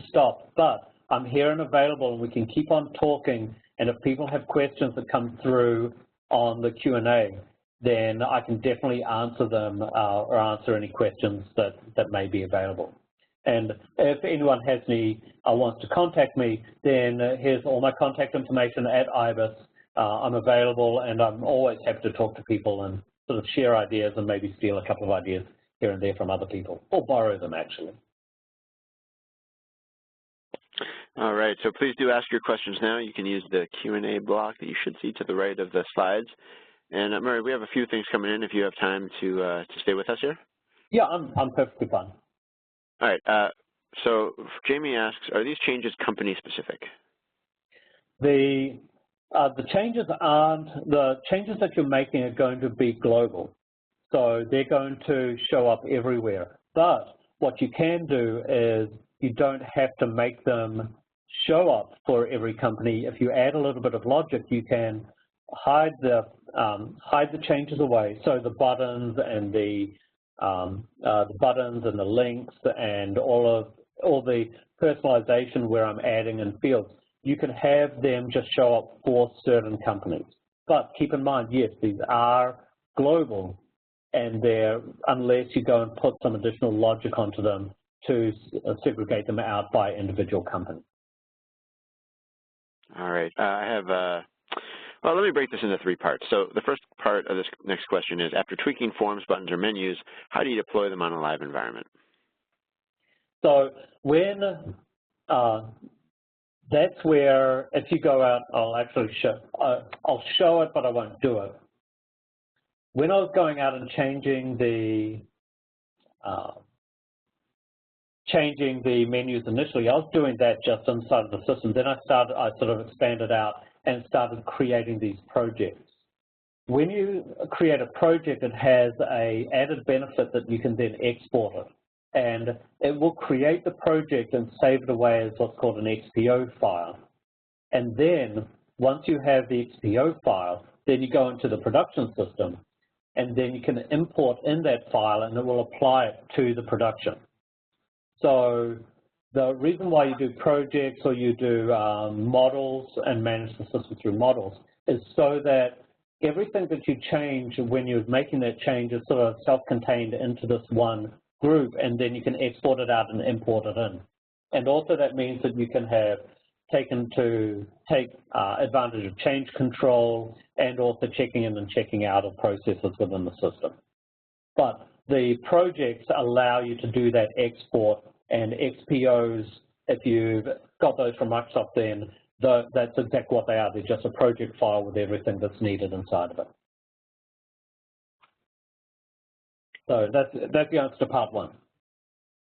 stop. But I'm here and available, and we can keep on talking. And if people have questions that come through on the Q&A, then I can definitely answer them or answer any questions that may be available. And if anyone has wants to contact me, then here's all my contact information at IBIS. I'm available, and I'm always happy to talk to people and sort of share ideas and maybe steal a couple of ideas here and there from other people, or borrow them, actually. All right, so please do ask your questions now. You can use the Q&A block that you should see to the right of the slides. And Murray, we have a few things coming in if you have time to stay with us here. Yeah, I'm perfectly fine. All right, so Jamie asks, are these changes company specific? The changes that you're making are going to be global. So they're going to show up everywhere. But what you can do is you don't have to make them show up for every company. If you add a little bit of logic, you can hide the changes away. So the buttons and the links and all the personalization where I'm adding in fields, you can have them just show up for certain companies. But keep in mind, yes, these are global, and unless you go and put some additional logic onto them to segregate them out by individual companies. All right, well, let me break this into 3 parts. So the first part of this next question is, after tweaking forms, buttons, or menus, how do you deploy them on a live environment? So that's where, if you go out, I'll show it, but I won't do it. When I was going out and changing the menus initially, I was doing that just inside of the system. Then I sort of expanded out and started creating these projects. When you create a project, it has an added benefit that you can then export it. And it will create the project and save it away as what's called an XPO file. And then once you have the XPO file, then you go into the production system, and then you can import in that file, and it will apply it to the production. So the reason why you do projects or you do models and manage the system through models is so that everything that you change when you're making that change is sort of self-contained into this one group, and then you can export it out and import it in. And also that means that you can have take advantage of change control and also checking in and checking out of processes within the system. But the projects allow you to do that export, and XPOs, if you've got those from Microsoft, then that's exactly what they are. They're just a project file with everything that's needed inside of it. So that's the answer to part one.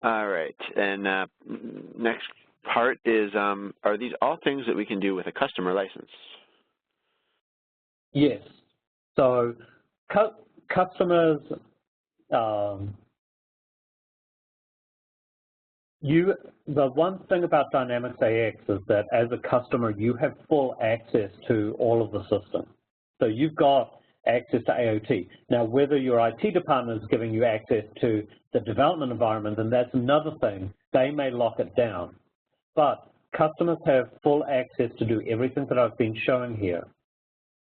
All right, and next part is, are these all things that we can do with a customer license? Yes. So customers, the one thing about Dynamics AX is that as a customer, you have full access to all of the system. So you've got access to AOT. Now, whether your IT department is giving you access to the development environment, then that's another thing. They may lock it down. But customers have full access to do everything that I've been showing here.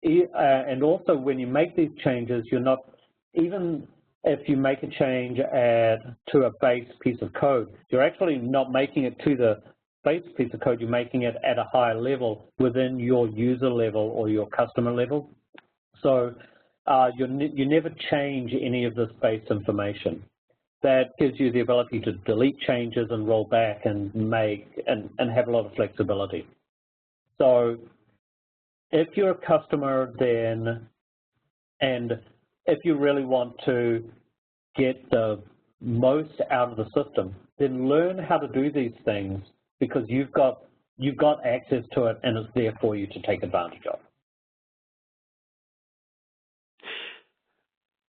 And also, when you make these changes, you're not, even if you make a change to a base piece of code, you're actually not making it to the base piece of code, you're making it at a higher level within your user level or your customer level. So you never change any of this base information. That gives you the ability to delete changes and roll back and make and have a lot of flexibility. So if you're a customer, then, and if you really want to get the most out of the system, then learn how to do these things, because you've got access to it and it's there for you to take advantage of.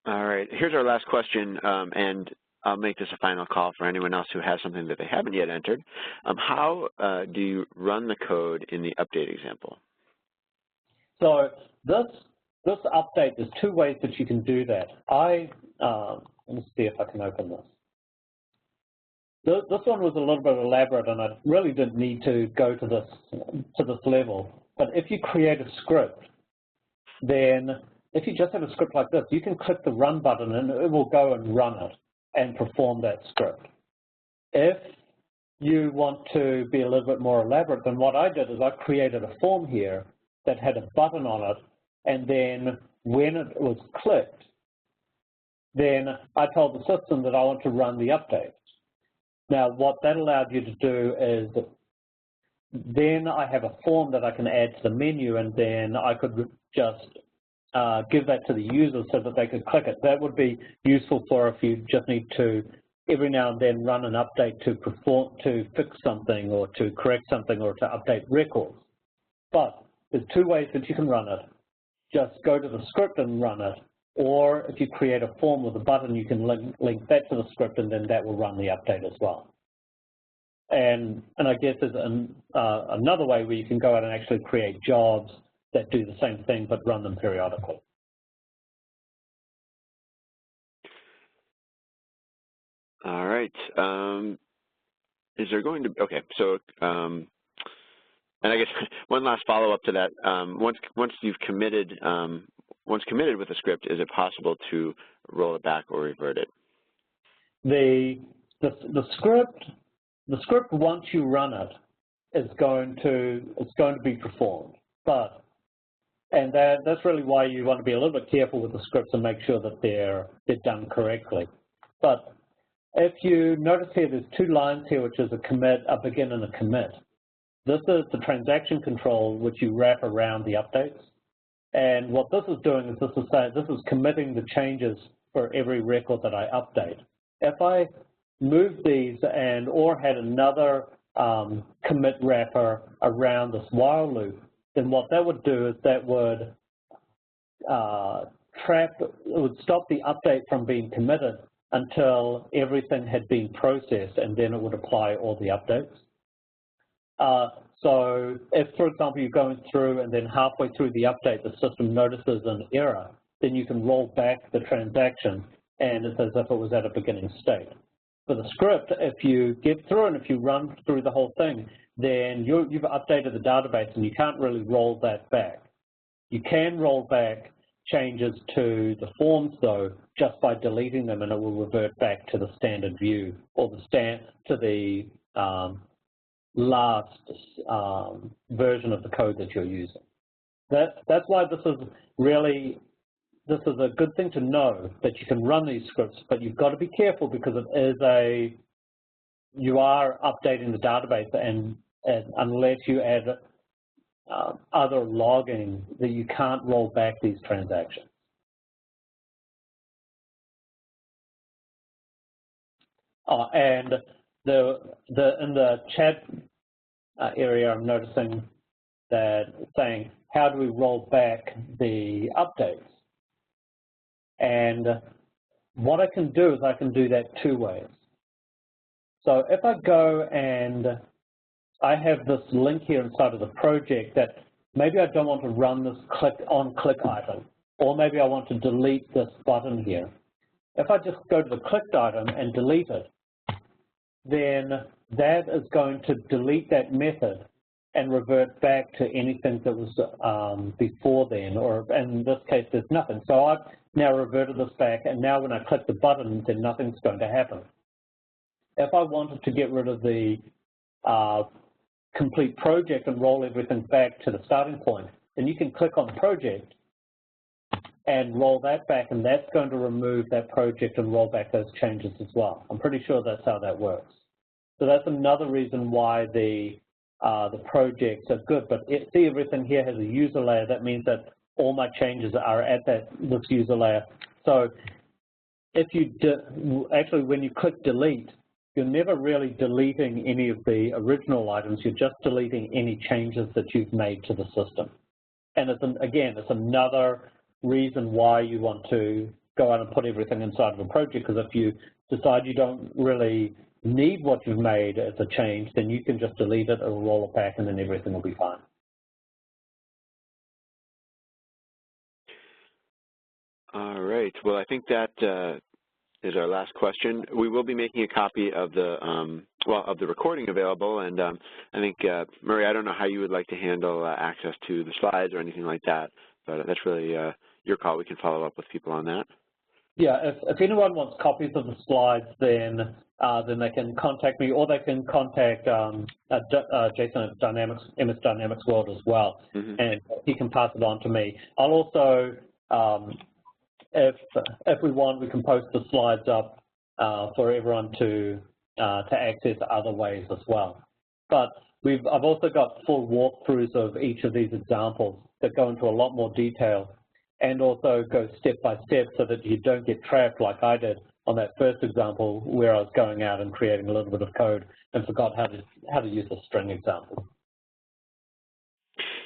All right, here's our last question, and I'll make this a final call for anyone else who has something that they haven't yet entered. How do you run the code in the update example? So this update, there's two ways that you can do that. Let me see if I can open this. This one was a little bit elaborate, and I really didn't need to go to this level. But if you create a script, then if you just have a script like this, you can click the run button and it will go and run it and perform that script. If you want to be a little bit more elaborate, then what I did is I created a form here that had a button on it, and then when it was clicked, then I told the system that I want to run the update. Now, what that allowed you to do is then I have a form that I can add to the menu, and then I could just give that to the user so that they could click it. That would be useful for if you just need to every now and then run an update to fix something or to correct something or to update records. But there's two ways that you can run it. Just go to the script and run it, or if you create a form with a button, you can link that to the script, and then that will run the update as well. And I guess there's another way where you can go out and actually create jobs that do the same thing but run them periodically. All right. Is there going to, okay, so, and I guess one last follow-up to that, once you've committed, once committed with a script, is it possible to roll it back or revert it? The script, once you run it, is going to be performed. And that's really why you want to be a little bit careful with the scripts and make sure that they're done correctly. But if you notice here, there's two lines here, which is a commit, a begin, and a commit. This is the transaction control which you wrap around the updates. And what this is doing is this is committing the changes for every record that I update. If I move these or had another commit wrapper around this while loop, then what that would do is that would stop the update from being committed until everything had been processed, and then it would apply all the updates. So if, for example, you're going through and then halfway through the update, the system notices an error, then you can roll back the transaction, and it's as if it was at a beginning state. For the script, if you get through and if you run through the whole thing, then you've updated the database, and you can't really roll that back. You can roll back changes to the forms, though, just by deleting them, and it will revert back to the standard view or to the last version of the code that you're using. That's why this is really this is a good thing to know that you can run these scripts, but you've got to be careful because it is you are updating the database, and unless you add other logging, that you can't roll back these transactions. And in the chat area, I'm noticing that saying, how do we roll back the updates? And what I can do is I can do that two ways. So if I go and I have this link here inside of the project that maybe I don't want to run this click item, or maybe I want to delete this button here. If I just go to the clicked item and delete it, then that is going to delete that method and revert back to anything that was before then, or in this case, there's nothing. So I've now reverted this back, and now when I click the button, then nothing's going to happen. If I wanted to get rid of the complete project and roll everything back to the starting point, then you can click on the project and roll that back, and that's going to remove that project and roll back those changes as well. I'm pretty sure that's how that works. So that's another reason why the projects are good. But see, everything here has a user layer. That means that all my changes are at this user layer. So if you actually, when you click delete, you're never really deleting any of the original items. You're just deleting any changes that you've made to the system. And again, it's another reason why you want to go out and put everything inside of a project, because if you decide you don't really need what you've made as a change, then you can just delete it or roll it back, and then everything will be fine. All right. Well, I think that is our last question. We will be making a copy of the of the recording available, and I think Murray, I don't know how you would like to handle access to the slides or anything like that, but that's really your call. We can follow up with people on that. Yeah, if anyone wants copies of the slides, then they can contact me, or they can contact Jason at MS Dynamics World as well, and he can pass it on to me. I'll also, if we want, we can post the slides up for everyone to access other ways as well. But I've also got full walkthroughs of each of these examples that go into a lot more detail, and also go step by step so that you don't get trapped like I did on that first example where I was going out and creating a little bit of code and forgot how to use a string example.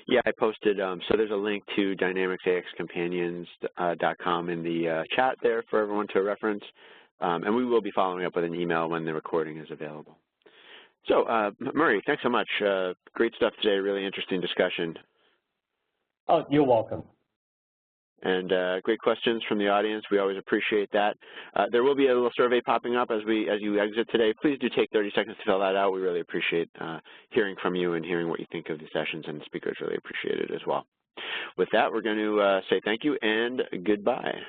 Yeah, I posted, so there's a link to dynamicsaxcompanions.com in the chat there for everyone to reference, and we will be following up with an email when the recording is available. So, Murray, thanks so much. Great stuff today, really interesting discussion. Oh, you're welcome. And great questions from the audience. We always appreciate that. There will be a little survey popping up as you exit today. Please do take 30 seconds to fill that out. We really appreciate hearing from you and hearing what you think of the sessions, and the speakers really appreciate it as well. With that, we're going to say thank you and goodbye.